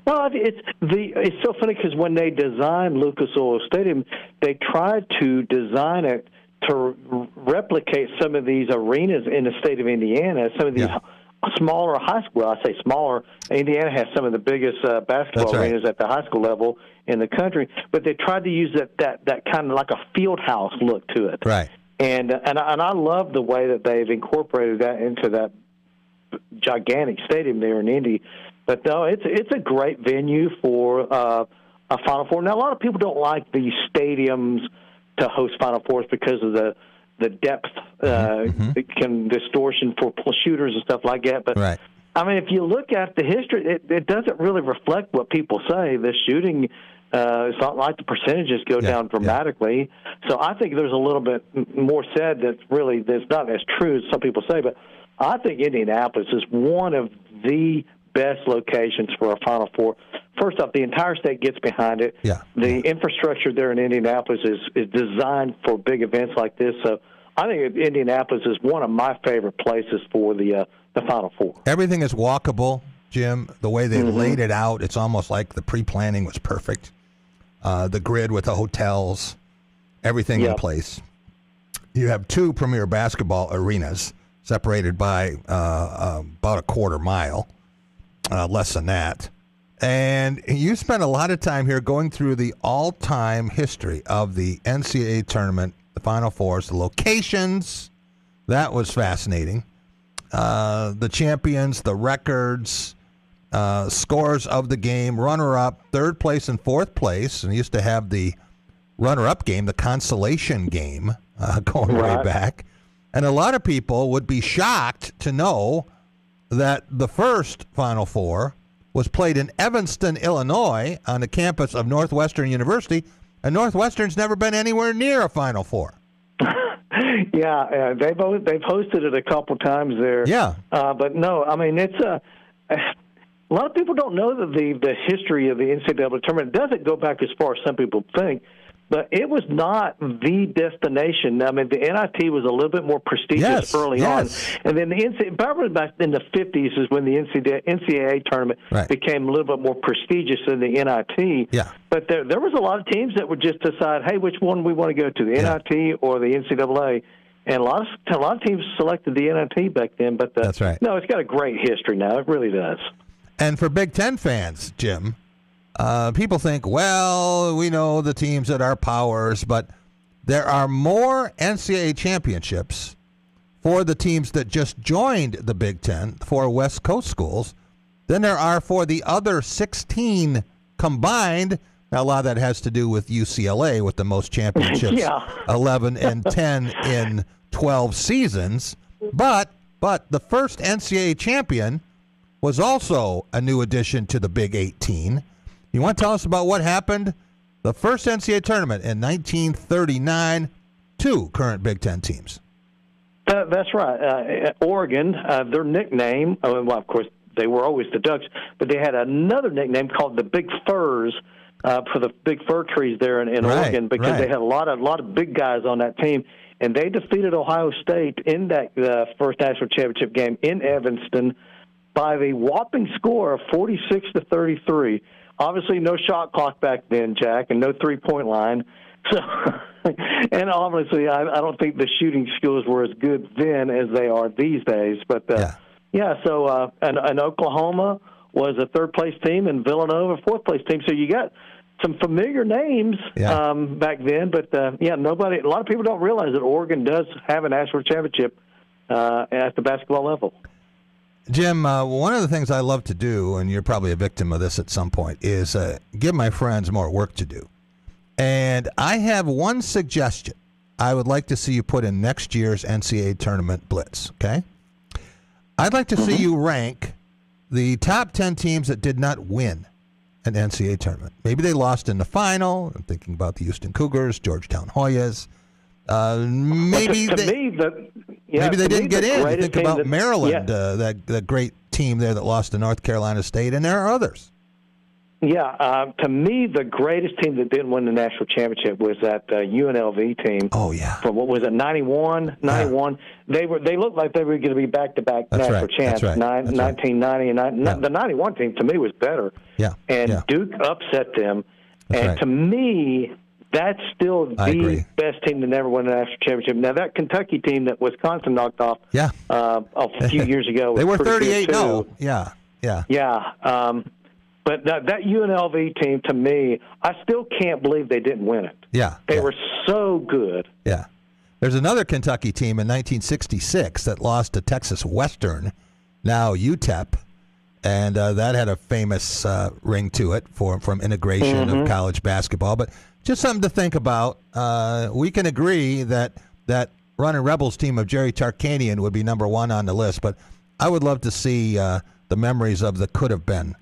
no, it's so funny because when they designed Lucas Oil Stadium, they tried to design it to replicate some of these arenas in the state of Indiana. Some of these smaller high school. I say smaller. Indiana has some of the biggest basketball arenas at the high school level in the country, but they tried to use that kind of like a field house look to it.
Right.
And I love the way that they've incorporated that into that gigantic stadium there in Indy. But no, it's a great venue for a Final Four. Now, a lot of people don't like these stadiums to host Final Fours because of the depth distortion for shooters and stuff like that. But I mean, if you look at the history, it doesn't really reflect what people say. The shooting, it's not like the percentages go down dramatically. So I think there's a little bit more said that's not as true as some people say. But I think Indianapolis is one of the best locations for a Final Four. First off, the entire state gets behind it. The infrastructure there in Indianapolis is designed for big events like this. So I think Indianapolis is one of my favorite places for the Final Four.
Everything is walkable, Jim. The way they laid it out, it's almost like the pre-planning was perfect. The grid with the hotels, everything in place. You have 2 premier basketball arenas separated by about a quarter mile, less than that. And you spent a lot of time here going through the all-time history of the NCAA tournament, the Final Fours, the locations. That was fascinating. The champions, the records, scores of the game, runner-up, third place and fourth place. And we used to have the runner-up game, the consolation game, going way back. And a lot of people would be shocked to know that the first Final Four was played in Evanston, Illinois, on the campus of Northwestern University, and Northwestern's never been anywhere near a Final Four.
They've hosted it a couple times there. But no, I mean it's a lot of people don't know that the history of the NCAA tournament doesn't go back as far as some people think. But it was not the destination. I mean, the NIT was a little bit more prestigious early on. And then the NCAA, probably back in the 50s is when the NCAA tournament became a little bit more prestigious than the NIT. But there was a lot of teams that would just decide, hey, which one we want to go to, the NIT or the NCAA. And a lot of teams selected the NIT back then. But
that's right.
No, it's got a great history now. It really does.
And for Big Ten fans, Jim, people think, well, we know the teams that are powers, but there are more NCAA championships for the teams that just joined the Big Ten, for West Coast schools, than there are for the other 16 combined Now, a lot of that has to do with UCLA with the most championships,
Yeah.
11 and 10 in 12 seasons. But the first NCAA champion was also a new addition to the Big 18. You want to tell us about what happened? The first NCAA tournament in 1939, 2 current Big Ten teams.
That's right. Oregon, their nickname, well, of course, they were always the Ducks, but they had another nickname called the Big Firs for the big fir trees there in Oregon, because they had a lot of big guys on that team, and they defeated Ohio State in that first national championship game in Evanston by the whopping score of 46-33. Obviously, no shot clock back then, Jack, and no 3-point line. So, and obviously, I don't think the shooting skills were as good then as they are these days. But so and Oklahoma was a third-place team, and Villanova fourth-place team. So you got some familiar names back then. But a lot of people don't realize that Oregon does have a national championship at the basketball level.
Jim, one of the things I love to do, and you're probably a victim of this at some point, is give my friends more work to do. And I have one suggestion I would like to see you put in next year's NCAA tournament blitz, okay? I'd like to see you rank the top 10 teams that did not win an NCAA tournament. Maybe they lost in the final. I'm thinking about the Houston Cougars, Georgetown Hoyas. Maybe they didn't get in. You think about Maryland, that great team there that lost to North Carolina State, and there are others.
Yeah, to me, the greatest team that didn't win the national championship was that UNLV team.
Oh yeah,
from what was it, 91? They looked like they were going to be back-to-back national champs. 1990 and the 91 team to me was better.
Yeah,
and Duke upset them. To me, that's still the best team to never win a national championship. Now that Kentucky team that Wisconsin knocked off, a few years ago,
they were
was
38-0.
Yeah. But that UNLV team, to me, I still can't believe they didn't win it.
Yeah.
They were so good.
Yeah. There's another Kentucky team in 1966 that lost to Texas Western, now UTEP, and that had a famous ring to it from integration of college basketball. But just something to think about. We can agree that Running Rebels team of Jerry Tarkanian would be number one on the list, but I would love to see the memories of the could-have-been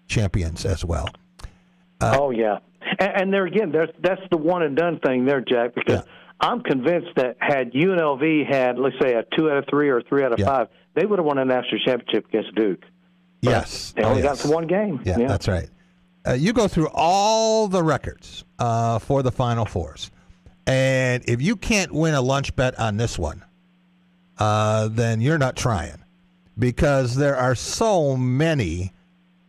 champions as well.
And there again, that's the one and done thing there, Jack, because I'm convinced that had UNLV had, let's say, a 2 out of 3 or 3 out of 5, they would have won a national championship against Duke.
Yes.
They only got to one game.
Yeah, that's right. You go through all the records for the Final Fours, and if you can't win a lunch bet on this one, then you're not trying, because there are so many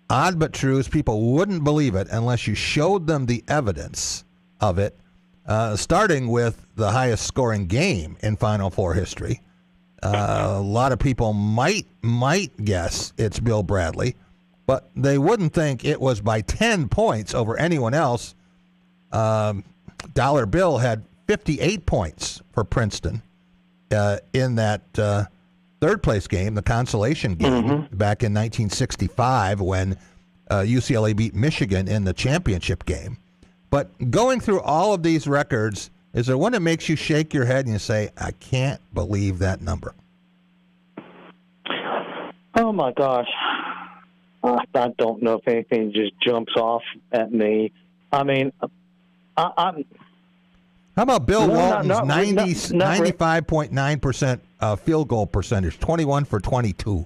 odd but truths. People wouldn't believe it unless you showed them the evidence of it, starting with the highest scoring game in Final Four history. A lot of people might guess it's Bill Bradley, but they wouldn't think it was by 10 points over anyone else. Dollar Bill had 58 points for Princeton in that third place game, the consolation game, back in 1965 when UCLA beat Michigan in the championship game. But going through all of these records, is there one that makes you shake your head and you say, I can't believe that number?
Oh, my gosh. I don't know if anything just jumps off at me. I mean, I'm...
How about Bill Walton's 95.9% field goal percentage, 21 for 22?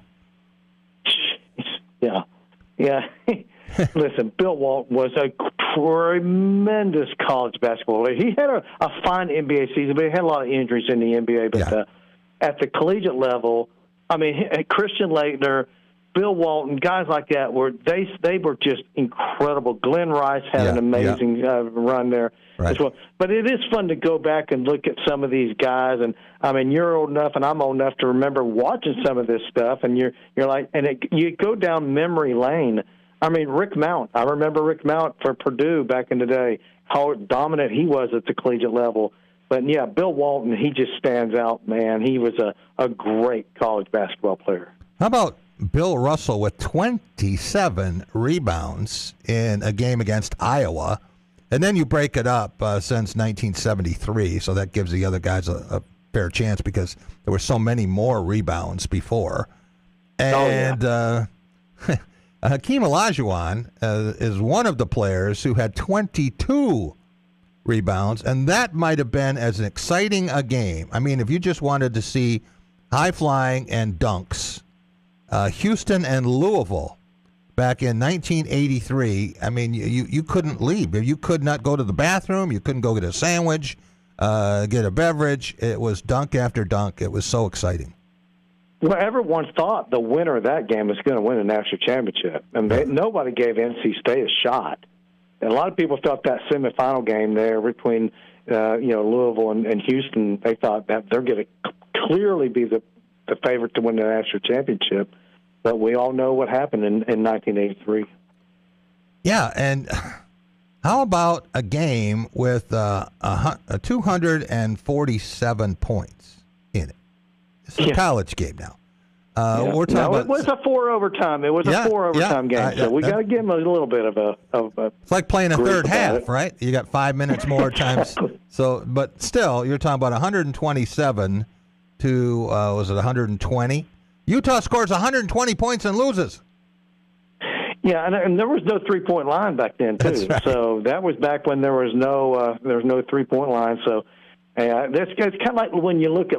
Yeah. Listen, Bill Walton was a tremendous college basketball player. He had a fine NBA season, but he had a lot of injuries in the NBA. But at the collegiate level, I mean, Christian Laettner, Bill Walton, guys like that were just incredible. Glenn Rice had an amazing run there as well. But it is fun to go back and look at some of these guys. And I mean, you're old enough, and I'm old enough to remember watching some of this stuff. And you're like, you go down memory lane. I mean, Rick Mount. I remember Rick Mount for Purdue back in the day. How dominant he was at the collegiate level. But yeah, Bill Walton, he just stands out, man. He was a great college basketball player.
How about Bill Russell with 27 rebounds in a game against Iowa And then you break it up since 1973, so that gives the other guys a fair chance because there were so many more rebounds before. And Hakeem Olajuwon is one of the players who had 22 rebounds, and that might have been as exciting a game. I mean, if you just wanted to see high-flying and dunks, Houston and Louisville back in 1983, I mean, you couldn't leave. You could not go to the bathroom. You couldn't go get a sandwich, get a beverage. It was dunk after dunk. It was so exciting.
Well, everyone thought the winner of that game was going to win a national championship, and nobody gave NC State a shot. And a lot of people thought that semifinal game there between Louisville and Houston, they thought that they're going to clearly be the favorite to win the national championship. But we all know what happened in 1983.
Yeah, and how about a game with 247 points in it? It's a college game now. We're talking about,
it was a 4 overtime. It was a 4 overtime game, so we got to give them a little bit of a.
It's like playing a third half,
it.
right? You got 5 minutes more times. So, but still, you're talking about 127 to was it 120? Utah scores 120 points and loses.
Yeah, and there was no 3-point line back then too.
Right.
So that was back when there was no 3-point line. So it's kind of like when you look at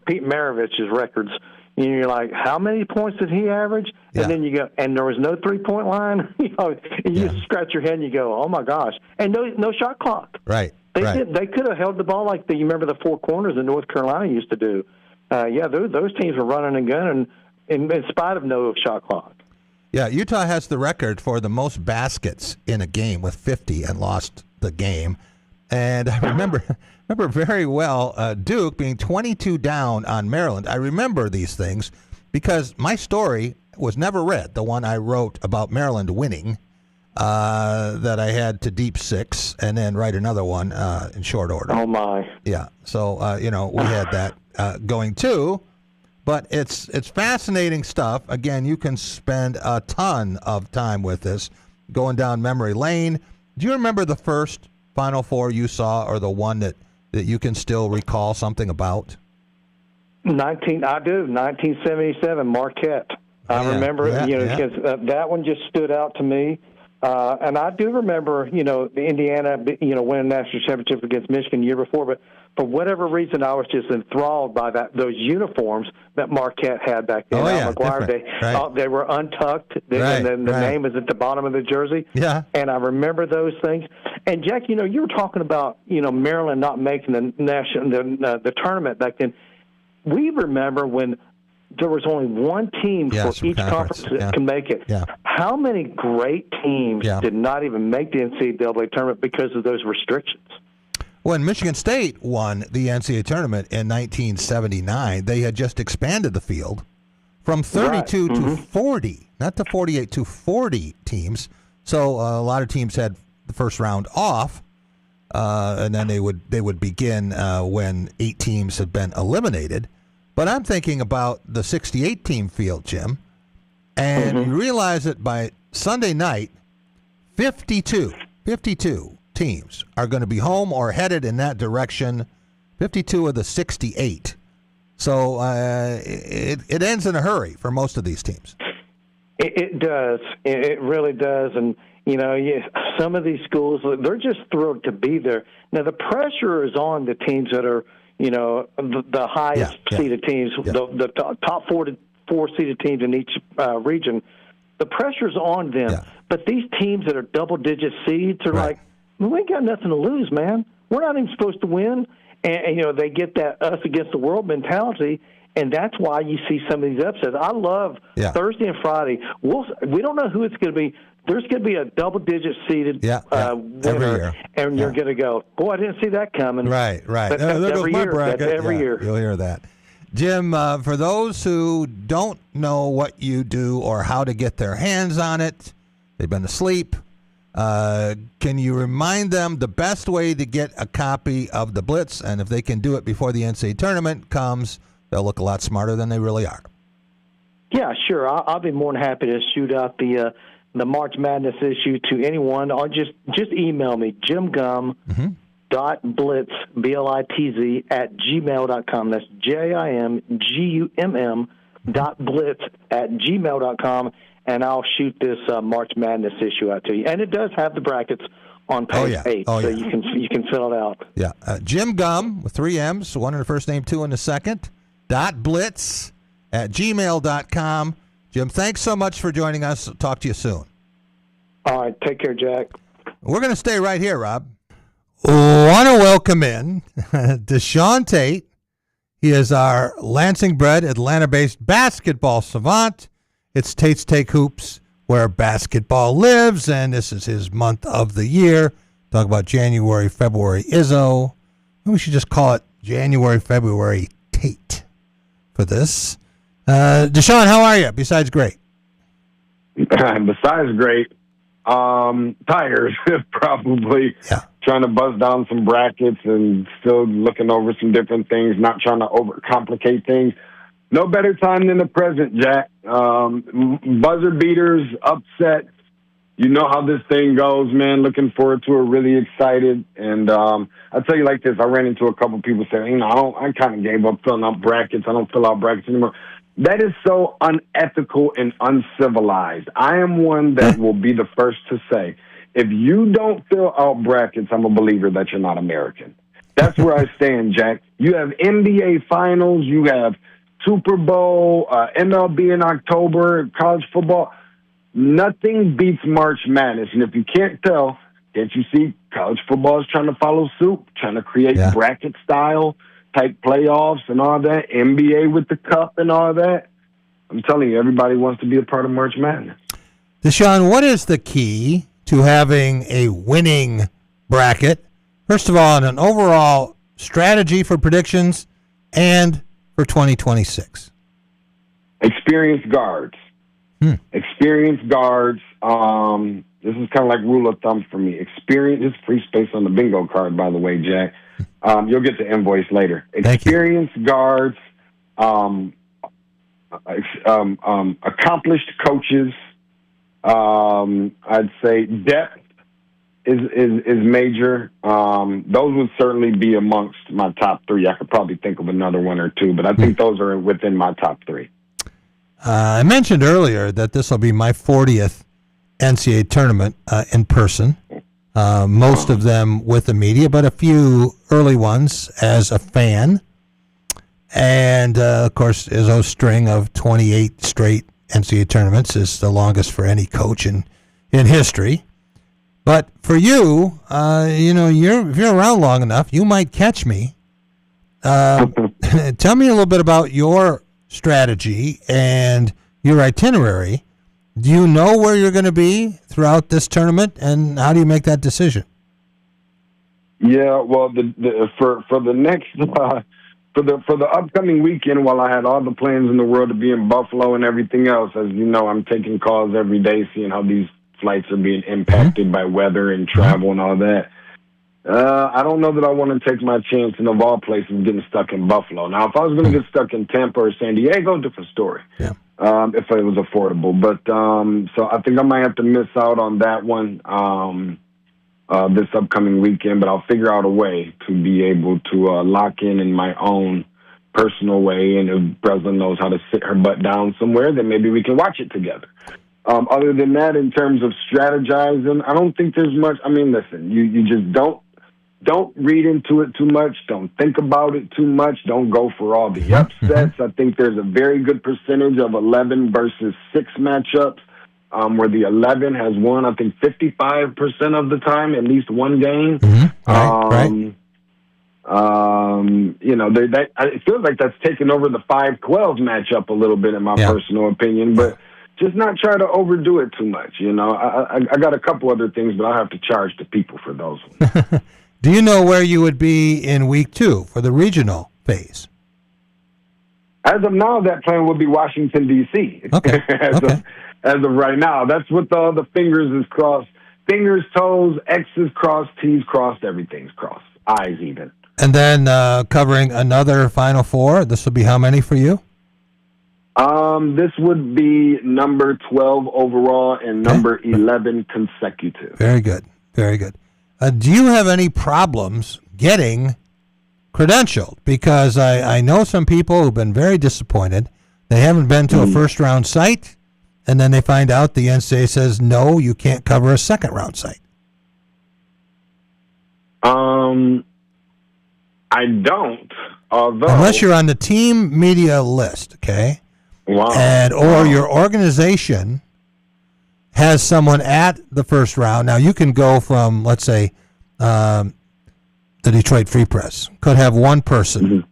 Pete Maravich's records. You're like, how many points did he average? And then you go, and there was no 3-point line. And you scratch your head and you go, oh my gosh! And no shot clock.
Right.
They could have held the ball like you remember the four corners in North Carolina used to do. Those teams were running and gunning in spite of no shot clock.
Yeah, Utah has the record for the most baskets in a game with 50 and lost the game. And I remember very well Duke being 22 down on Maryland. I remember these things because my story was never read, the one I wrote about Maryland winning, that I had to deep six and then write another one in short order.
Oh, my.
Yeah, so, we had that going too. But it's fascinating stuff. Again, you can spend a ton of time with this, going down memory lane. Do you remember the first Final Four you saw, or the one that you can still recall something about?
I do. 1977, Marquette. I remember, because that one just stood out to me. And I do remember, the Indiana, winning national championship against Michigan the year before. But for whatever reason, I was just enthralled by those uniforms that Marquette had back then. McGuire, they were untucked, and then the name is at the bottom of the jersey.
Yeah.
And I remember those things. And Jack, you were talking about Maryland not making the tournament back then. We remember when there was only one team for each conference that can make it. Yeah. How many great teams did not even make the NCAA tournament because of those restrictions?
When Michigan State won the NCAA tournament in 1979, they had just expanded the field from 32 to 40, not to 48, to 40 teams. So a lot of teams had the first round off, and then they would begin when 8 teams had been eliminated. But I'm thinking about the 68-team field, Jim, and you realize that by Sunday night, 52 teams are going to be home or headed in that direction, 52 of the 68. So it ends in a hurry for most of these teams.
It does. It really does. And, some of these schools, they're just thrilled to be there. Now, the pressure is on the teams that are, the highest seeded teams, the top 4 seeded teams in each region. The pressure's on them. Yeah. But these teams that are double-digit seeds are like, we ain't got nothing to lose, man. We're not even supposed to win. And they get that us against the world mentality, and that's why you see some of these upsets. I love Thursday and Friday. We don't know who it's going to be. There's going to be a double-digit seeded winner, and you're going to go, boy, I didn't see that coming.
Right.
But that's every year. That's every year.
You'll hear that. Jim, for those who don't know what you do or how to get their hands on it, they've been asleep, can you remind them the best way to get a copy of the Blitz? And if they can do it before the NCAA tournament comes, they'll look a lot smarter than they really are.
Yeah, sure. I'll be more than happy to shoot out the the March Madness issue to anyone, or just email me, jimgum. .blitz, BLITZ, @gmail.com. That's JIMGUMM .blitz @gmail.com, and I'll shoot this March Madness issue out to you. And it does have the brackets on page 8, so you can fill it out.
Yeah, Jim Gum with 3 M's, one in the first name, 2 in the second. .blitz @gmail.com. Jim, thanks so much for joining us. Talk to you soon.
All right, take care, Jack.
We're going to stay right here, Rob. Want to welcome in Deshaun Tate. He is our Lansing-bred, Atlanta-based basketball savant. It's Tate's Take Hoops, where basketball lives, and this is his month of the year. Talk about January, February Izzo. Maybe we should just call it January, February Tate for this. Deshaun, how are you? Besides great.
Besides great, tired, probably.
Yeah.
Trying to buzz down some brackets and still looking over some different things, not trying to overcomplicate things. No better time than the present, Jack. Buzzer beaters, upset. You know how this thing goes, man. Looking forward to it, really excited. And I'll tell you like this, I ran into a couple people saying, I kind of gave up filling out brackets. I don't fill out brackets anymore. That is so unethical and uncivilized. I am one that will be the first to say, if you don't fill out brackets, I'm a believer that you're not American. That's where I stand, Jack. You have NBA Finals, you have Super Bowl, MLB in October, college football. Nothing beats March Madness. And if you can't tell, can't you see college football is trying to follow suit, trying to create bracket style type playoffs and all that, NBA with the cup and all that. I'm telling you, everybody wants to be a part of March Madness.
Deshaun, what is the key to having a winning bracket? First of all, an overall strategy for predictions and for 2026.
Experienced guards. Experienced guards. This is kind of like rule of thumb for me. Experience. This is free space on the bingo card, by the way, Jack. You'll get the invoice later. Experienced guards. Accomplished coaches. I'd say depth is major. Those would certainly be amongst my top 3. I could probably think of another one or two, but I think those are within my top 3.
I mentioned earlier that this will be my 40th NCAA tournament in person. Most of them with the media, but a few early ones as a fan. And, of course, Izzo's string of 28 straight NCAA tournaments is the longest for any coach in history. But for you, if you're around long enough, you might catch me. Tell me a little bit about your strategy and your itinerary. Do you know where you're going to be throughout this tournament, and how do you make that decision?
Yeah, well, for the next for the upcoming weekend, while I had all the plans in the world to be in Buffalo and everything else, as you know, I'm taking calls every day, seeing how these flights are being impacted by weather and travel and all that. I don't know that I want to take my chance in, of all places, getting stuck in Buffalo. Now, if I was going to get stuck in Tampa or San Diego, different story.
Yeah.
If it was affordable. But so I think I might have to miss out on that one this upcoming weekend, but I'll figure out a way to be able to lock in my own personal way. And if Breslin knows how to sit her butt down somewhere, then maybe we can watch it together. Other than that, in terms of strategizing, I don't think there's much. I mean, listen, you just don't read into it too much. Don't think about it too much. Don't go for all the upsets. I think there's a very good percentage of 11 versus 6 matchups where the 11 has won, I think, 55% of the time, at least one game.
Right.
It feels like that's taken over the 5-12 matchup a little bit, in my personal opinion, but just not try to overdo it too much. I got a couple other things, but I'll have to charge the people for those ones.
Do you know where you would be in week 2 for the regional phase?
As of now, that plan would be Washington, D.C.
Okay.
As of right now. That's what the fingers is crossed. Fingers, toes, X's crossed, T's crossed, everything's crossed. I's even.
And then covering another Final Four. This will be how many for you?
This would be number 12 overall and number 11 consecutive.
Very good. Very good. Do you have any problems getting credentialed? Because I know some people who've been very disappointed. They haven't been to a first-round site, and then they find out the NCAA says, no, you can't cover a second-round site.
I don't, although...
Unless you're on the team media list, okay?
Wow.
Or your organization has someone at the first round. Now, you can go from, let's say, the Detroit Free Press could have one person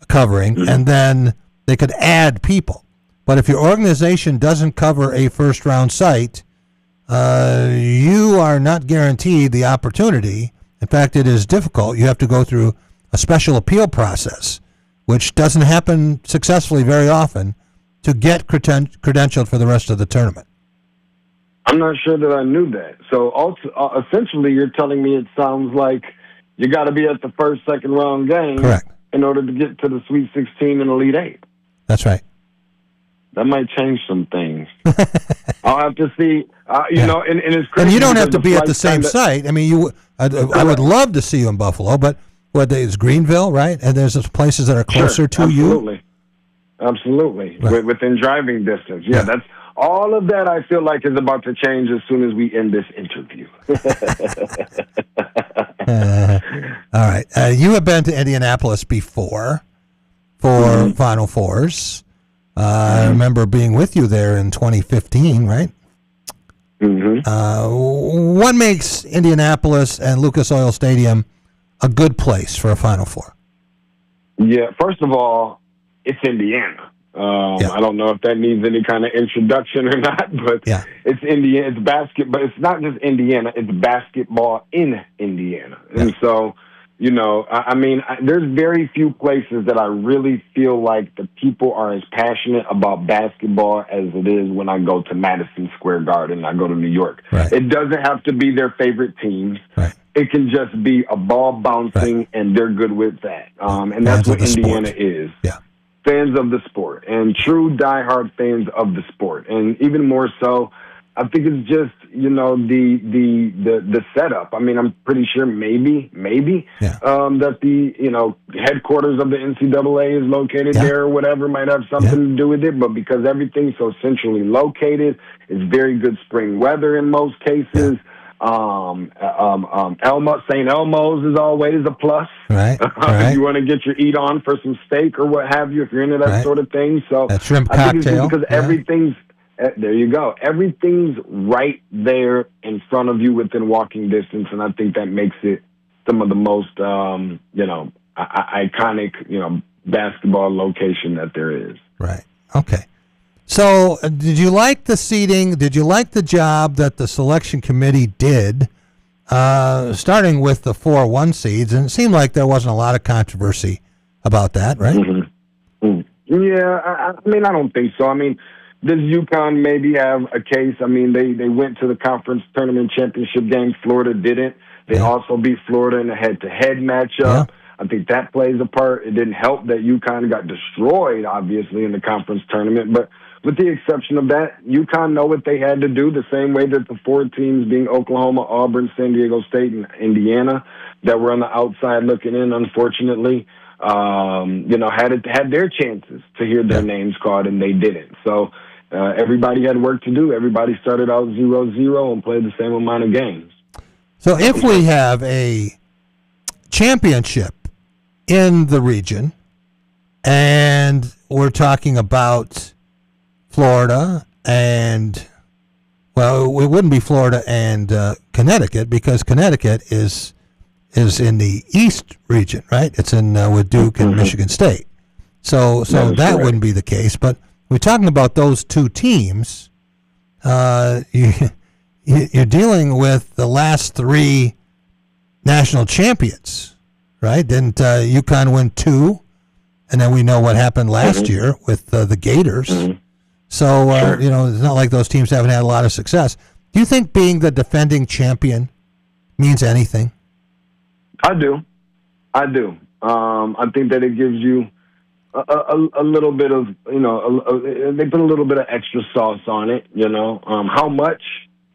covering, and then they could add people. But if your organization doesn't cover a first-round site, you are not guaranteed the opportunity. In fact, it is difficult. You have to go through a special appeal process, which doesn't happen successfully very often, to get credentialed for the rest of the tournament.
I'm not sure that I knew that. So also, essentially, you're telling me it sounds like you got to be at the first, second round game in order to get to the Sweet 16 and Elite 8.
That's right.
That might change some things. I'll have to see. You know, and it's crazy.
And you don't have to be at the same site. I mean, I would love to see you in Buffalo, but it's Greenville, right? And there's places that are closer to you.
Absolutely. Within driving distance. Yeah, that's all of that. I feel like is about to change as soon as we end this interview.
All right. You have been to Indianapolis before for Final Fours. I remember being with you there in 2015, right? What makes Indianapolis and Lucas Oil Stadium a good place for a Final Four?
Yeah, first of all, it's Indiana. I don't know if that needs any kind of introduction or not, but it's Indiana. It's basketball, but it's not just Indiana. It's basketball in Indiana, and so you know, I mean, there's very few places that I really feel like the people are as passionate about basketball as it is when I go to Madison Square Garden. I go to New York. It doesn't have to be their favorite teams. It can just be a ball bouncing, and they're good with that. And that's what Indiana is. Fans of the sport, and true diehard fans of the sport. And even more so, I think it's just, you know, the setup. I mean, I'm pretty sure maybe that the, you know, headquarters of the NCAA is located there or whatever might have something to do with it. But because everything's so centrally located, it's very good spring weather in most cases. St. Elmo's is always a plus. If you want to get your eat on for some steak or what have you, if you're into that sort of thing. So
that shrimp
I think
cocktail.
it's because everything's there you go. Everything's right there in front of you within walking distance, and I think that makes it some of the most you know, iconic, you know, basketball location that there is.
Right. Okay. So, did you like the seating? Did you like the job that the selection committee did, starting with the 4-1 seeds? And it seemed like there wasn't a lot of controversy about that, right?
Yeah, I mean, I don't think so. I mean, does UConn maybe have a case? I mean, they went to the conference tournament championship game. Florida didn't. They also beat Florida in a head-to-head matchup. I think that plays a part. It didn't help that UConn got destroyed, obviously, in the conference tournament. But with the exception of that, UConn know what they had to do, the same way that the four teams, being Oklahoma, Auburn, San Diego State, and Indiana, that were on the outside looking in, unfortunately, you know, had their chances to hear their names called, and they didn't. So everybody had work to do. Everybody started out 0-0 and played the same amount of games.
So if we have a championship in the region, and we're talking about Florida and, well, it wouldn't be Florida and Connecticut, because Connecticut is in the East region, right? It's in with Duke and Michigan State. So that wouldn't be the case. But we're talking about those two teams. You're dealing with the last three national champions, right? Didn't UConn win 2? And then we know what happened last year with the Gators. So, you know, it's not like those teams haven't had a lot of success. Do you think being the defending champion means anything?
I do. I think that it gives you a little bit of, they put a little bit of extra sauce on it, How much?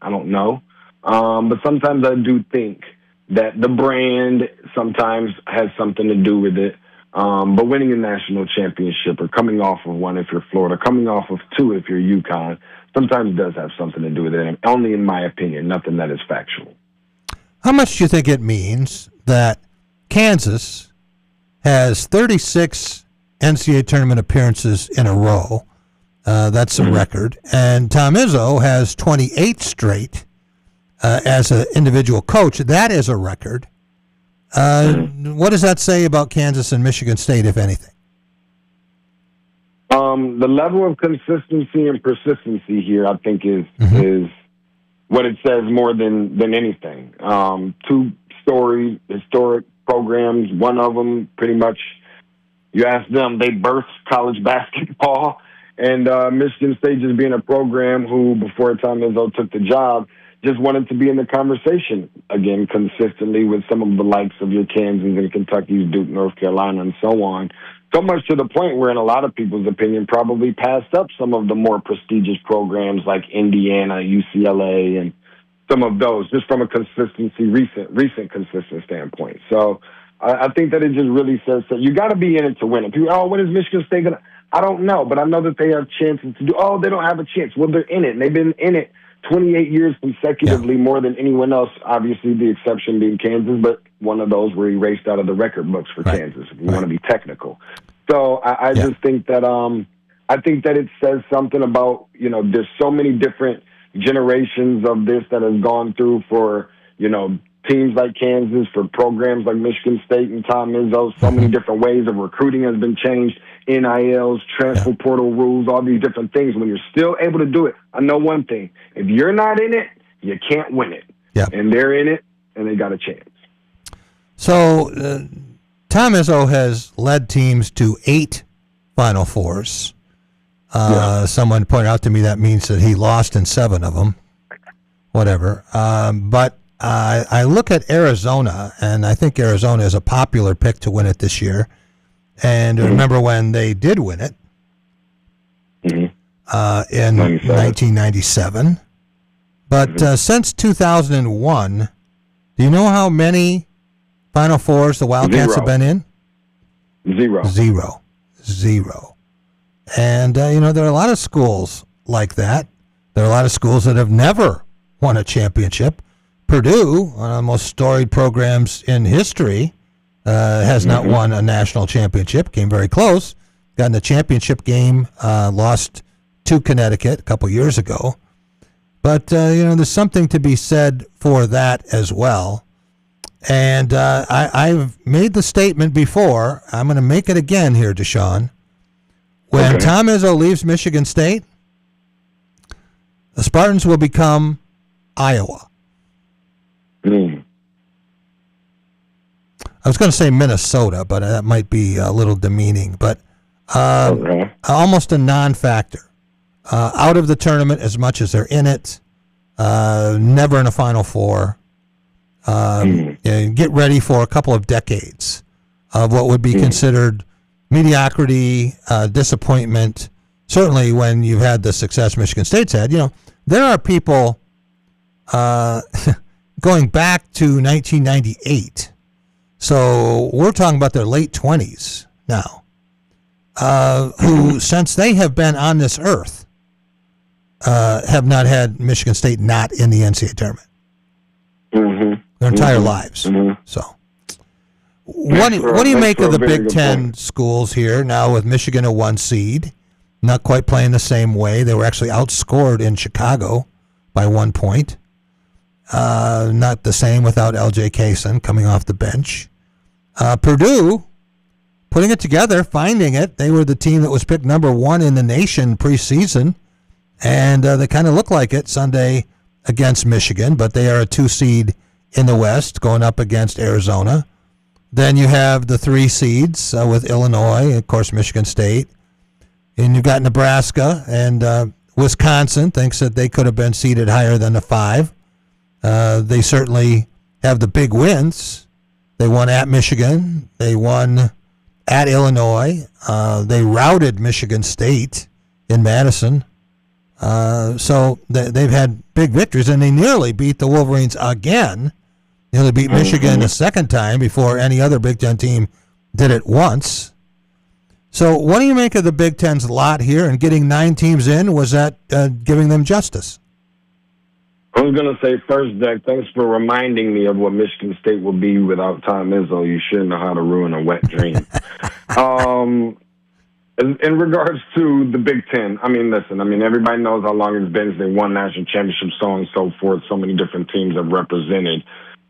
I don't know. But sometimes I do think that the brand sometimes has something to do with it. But winning a national championship or coming off of one if you're Florida, coming off of two if you're UConn, sometimes does have something to do with it. And only in my opinion, nothing that is factual.
How much do you think it means that Kansas has 36 NCAA tournament appearances in a row? That's a record. And Tom Izzo has 28 straight as an individual coach. That is a record. What does that say about Kansas and Michigan State, if anything?
The level of consistency and persistency here, I think, is what it says more than anything. Two historic programs. One of them, pretty much, you ask them, they birthed college basketball. And Michigan State just being a program who, before Tom Izzo took the job, just wanted to be in the conversation again consistently with some of the likes of your Kansas and Kentucky's, Duke, North Carolina, and so on. So much to the point where, in a lot of people's opinion, probably passed up some of the more prestigious programs like Indiana, UCLA, and some of those, just from a consistency, recent consistent standpoint. So I think that it just really says that you got to be in it to win it. People, when is Michigan State going to? I don't know, but I know that they have chances to do. They don't have a chance. Well, they're in it. And they've been in it 28 years consecutively, more than anyone else, obviously the exception being Kansas, but one of those were erased out of the record books for Kansas, if you want to be technical. So I just think that it says something about, there's so many different generations of this that have gone through for, teams like Kansas, for programs like Michigan State and Tom Izzo. So many different ways of recruiting has been changed. NILs, transfer portal rules, all these different things. When you're still able to do it, I know one thing. If you're not in it, you can't win it.
Yep.
And they're in it, and they got a chance.
So Tom Izzo has led teams to 8 Final Fours. Someone pointed out to me that means that he lost in 7 of them. Whatever. But I look at Arizona, and I think Arizona is a popular pick to win it this year. And remember when they did win it in 1997. But since 2001, do you know how many Final Fours the Wildcats have been in?
Zero.
And, there are a lot of schools like that. There are a lot of schools that have never won a championship. Purdue, one of the most storied programs in history, has not won a national championship. Came very close. Got in the championship game, lost to Connecticut a couple years ago. But, there's something to be said for that as well. And I've made the statement before. I'm going to make it again here, Deshaun. When Tom Izzo leaves Michigan State, the Spartans will become Iowa. I was going to say Minnesota, but that might be a little demeaning. But almost a non-factor. Out of the tournament as much as they're in it. Never in a Final Four. Get ready for a couple of decades of what would be considered mediocrity, disappointment. Certainly when you've had the success Michigan State's had. There are people going back to 1998. So we're talking about their late 20s now, who, since they have been on this earth, have not had Michigan State not in the NCAA tournament their entire lives. So what do you make of the Big Ten schools here now with Michigan a 1 seed, not quite playing the same way? They were actually outscored in Chicago by 1 point. Not the same without L.J. Kaysen coming off the bench. Purdue putting it together, finding it. They were the team that was picked number 1 in the nation preseason, and they kind of look like it Sunday against Michigan, but they are a 2 seed in the West going up against Arizona. Then you have the 3 seeds with Illinois, of course, Michigan State. And you've got Nebraska, and Wisconsin thinks that they could have been seeded higher than the 5. They certainly have the big wins. They won at Michigan. They won at Illinois. They routed Michigan State in Madison. So they've had big victories, and they nearly beat the Wolverines again. Nearly beat Michigan a second time before any other Big Ten team did it once. So what do you make of the Big Ten's lot here and getting 9 teams in? Was that giving them justice?
I was going to say first, Jack, thanks for reminding me of what Michigan State will be without Tom Izzo. You should know how to ruin a wet dream. In regards to the Big Ten, listen, everybody knows how long it's been since they won national championships, so on and so forth. So many different teams have represented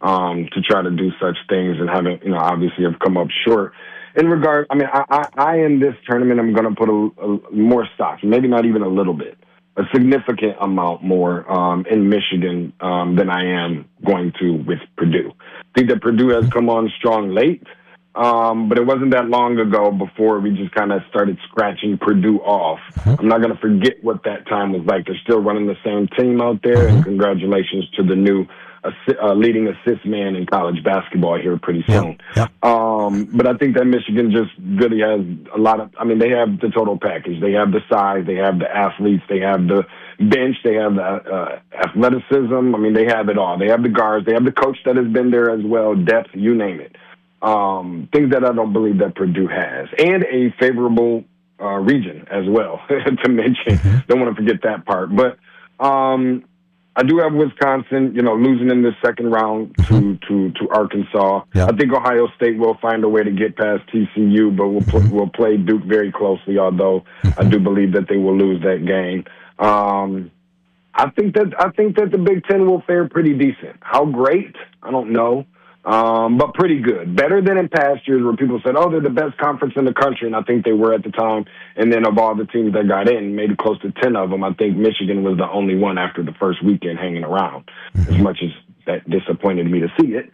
to try to do such things and haven't, obviously have come up short. In regard, I in this tournament, I'm going to put a more stock, maybe not even a little bit, a significant amount more in Michigan than I am going to with Purdue. I think that Purdue has come on strong late, but it wasn't that long ago before we just kind of started scratching Purdue off. I'm not going to forget what that time was like. They're still running the same team out there, and congratulations to the new leading assist man in college basketball here pretty soon. But I think that Michigan just really has a lot of, they have the total package. They have the size, they have the athletes, they have the bench, they have the athleticism. They have it all. They have the guards, they have the coach that has been there as well, depth, you name it. Things that I don't believe that Purdue has. And a favorable region as well, to mention. Don't want to forget that part. But I do have Wisconsin, losing in the second round to Arkansas. I think Ohio State will find a way to get past TCU, but we'll play Duke very closely, although I do believe that they will lose that game. I think that the Big Ten will fare pretty decent. How great? I don't know. But pretty good. Better than in past years where people said, they're the best conference in the country, and I think they were at the time. And then of all the teams that got in, maybe close to 10 of them, I think Michigan was the only one after the first weekend hanging around. As much as that disappointed me to see it,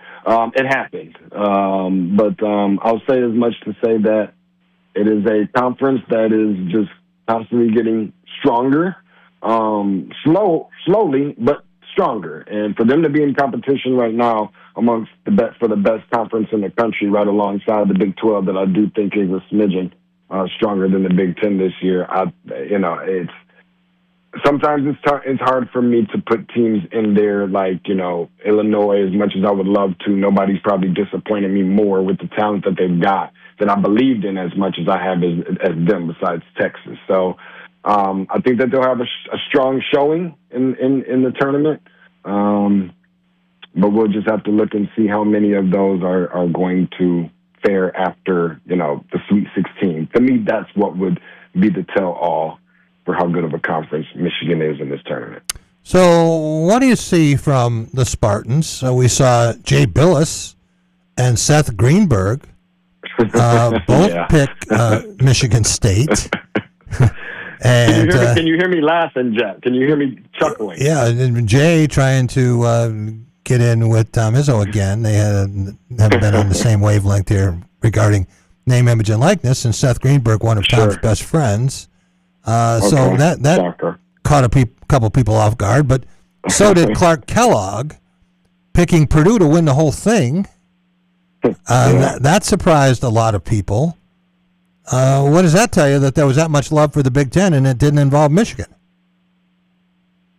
it happened. But I'll say as much to say that it is a conference that is just constantly getting stronger, slowly, but stronger. And for them to be in competition right now amongst the best for the best conference in the country, right alongside the Big 12, that I do think is a smidgen stronger than the Big 10 this year. It's sometimes it's hard for me to put teams in there like Illinois. As much as I would love to, nobody's probably disappointed me more with the talent that they've got that I believed in as much as I have as them, besides Texas. So I think that they'll have a strong showing in the tournament. But we'll just have to look and see how many of those are going to fare after, the Sweet 16. To me, that's what would be the tell-all for how good of a conference Michigan is in this tournament.
So what do you see from the Spartans? We saw Jay Billis and Seth Greenberg both pick Michigan State. And
can you hear me laughing, Jack? Can you hear me chuckling?
Yeah, and Jay trying to get in with Tom Izzo again. They haven't been on the same wavelength here regarding name, image, and likeness. And Seth Greenberg, one of Tom's best friends. So that caught a couple people off guard. But so did Clark Kellogg, picking Purdue to win the whole thing. That surprised a lot of people. What does that tell you, that there was that much love for the Big Ten and it didn't involve Michigan?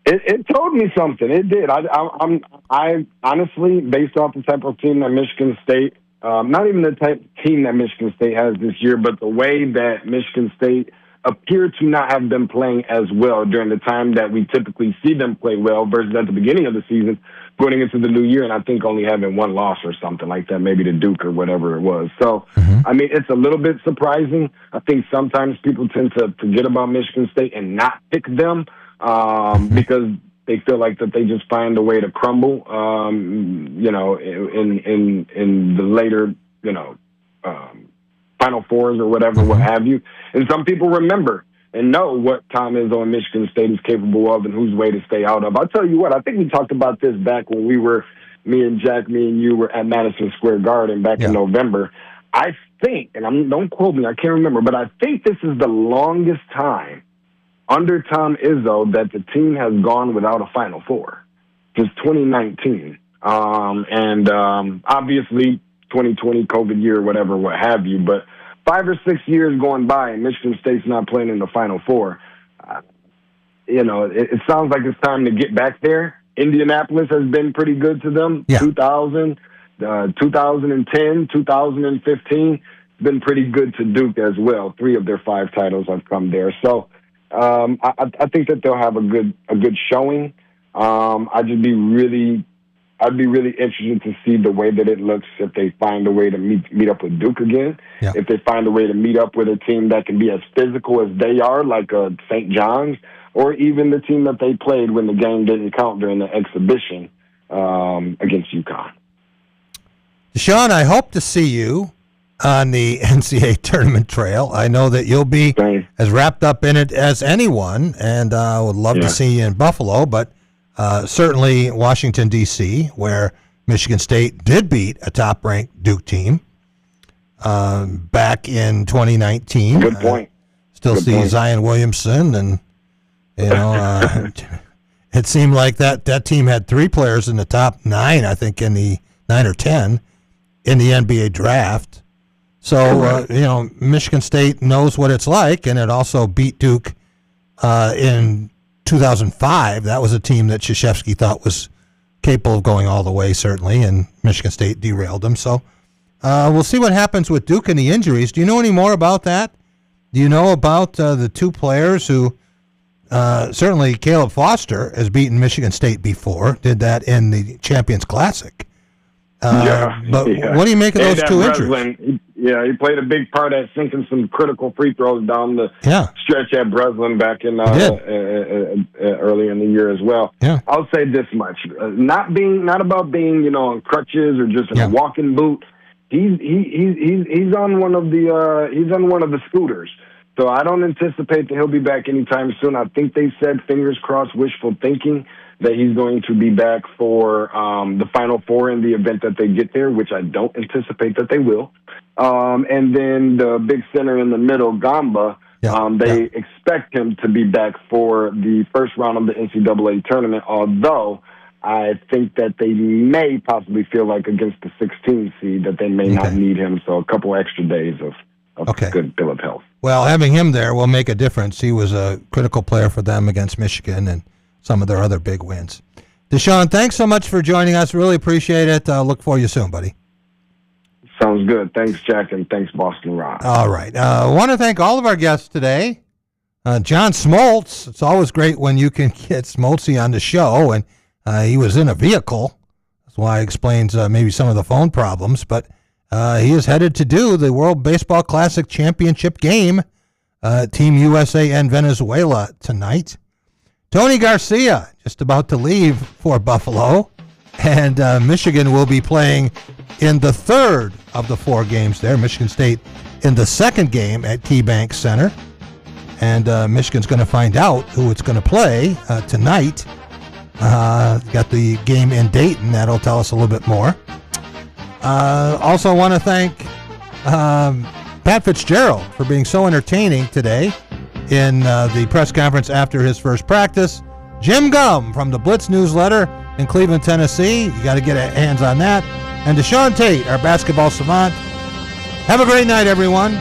It told me something. It did. I honestly, based off the type of team that Michigan State, not even the type of team that Michigan State has this year, but the way that Michigan State appeared to not have been playing as well during the time that we typically see them play well versus at the beginning of the season, going into the new year, and I think only having one loss or something like that, maybe to Duke or whatever it was. So, it's a little bit surprising. I think sometimes people tend to forget about Michigan State and not pick them because they feel like that they just find a way to crumble, in the later, Final Fours or whatever, what have you. And some people remember and know what Tom Izzo and Michigan State is capable of and whose way to stay out of. I'll tell you what, I think we talked about this back when we were, me and you were at Madison Square Garden back in November. I think, and don't quote me, I can't remember, but I think this is the longest time under Tom Izzo that the team has gone without a Final Four since 2019. Obviously 2020 COVID year, whatever, what have you, but 5 or 6 years going by and Michigan State's not playing in the Final Four, it sounds like it's time to get back there. Indianapolis has been pretty good to them. 2000, 2010, 2015, been pretty good to Duke as well. 3 of their 5 titles have come there. So I think that they'll have a good showing. I'd be really interested to see the way that it looks if they find a way to meet up with Duke again. Yeah. If they find a way to meet up with a team that can be as physical as they are, like St. John's, or even the team that they played when the game didn't count during the exhibition against UConn.
Deshaun, I hope to see you on the NCAA tournament trail. I know that you'll be as wrapped up in it as anyone, and I would love to see you in Buffalo, but certainly Washington, D.C., where Michigan State did beat a top-ranked Duke team back in 2019.
Good point.
Still
Good
see
point.
Zion Williamson, and it seemed like that team had 3 players in the top 9, I think, in the 9 or 10 in the NBA draft. So, Michigan State knows what it's like, and it also beat Duke in 2005. That was a team that Krzyzewski thought was capable of going all the way, certainly, and Michigan State derailed them. So we'll see what happens with Duke and the injuries. Do you know any more about that? Do you know about the 2 players who certainly Caleb Foster has beaten Michigan State before, did that in the Champions Classic. But what do you make of those 2 injuries?
He played a big part at sinking some critical free throws down the stretch at Breslin back in early in the year as well. Yeah. I'll say this much: not about being on crutches or just in a walking boot. He's on one of the scooters. So I don't anticipate that he'll be back anytime soon. I think they said, fingers crossed, wishful thinking, that he's going to be back for the Final Four in the event that they get there, which I don't anticipate that they will. And then the big center in the middle, Gamba, they expect him to be back for the first round of the NCAA tournament, although I think that they may possibly feel like against the 16 seed that they may not need him, so a couple extra days of good bill of health.
Well, having him there will make a difference. He was a critical player for them against Michigan and some of their other big wins. Deshaun, thanks so much for joining us. Really appreciate it. Look for you soon, buddy.
Sounds good. Thanks, Jack, and thanks, Boston Rob.
All right. I want to thank all of our guests today. John Smoltz. It's always great when you can get Smoltzy on the show, and he was in a vehicle. That's why it explains maybe some of the phone problems, but he is headed to do the World Baseball Classic Championship game, Team USA and Venezuela tonight. Tony Garcia just about to leave for Buffalo, and Michigan will be playing in the 3rd of the 4 games there. Michigan State in the 2nd game at KeyBank Center, and Michigan's going to find out who it's going to play tonight. Got the game in Dayton. That'll tell us a little bit more. Also want to thank Pat Fitzgerald for being so entertaining today in the press conference after his first practice. Jim Gum from the Blitz newsletter in Cleveland, Tennessee. You got to get hands on that. And Deshaun Tate, our basketball savant. Have a great night, everyone.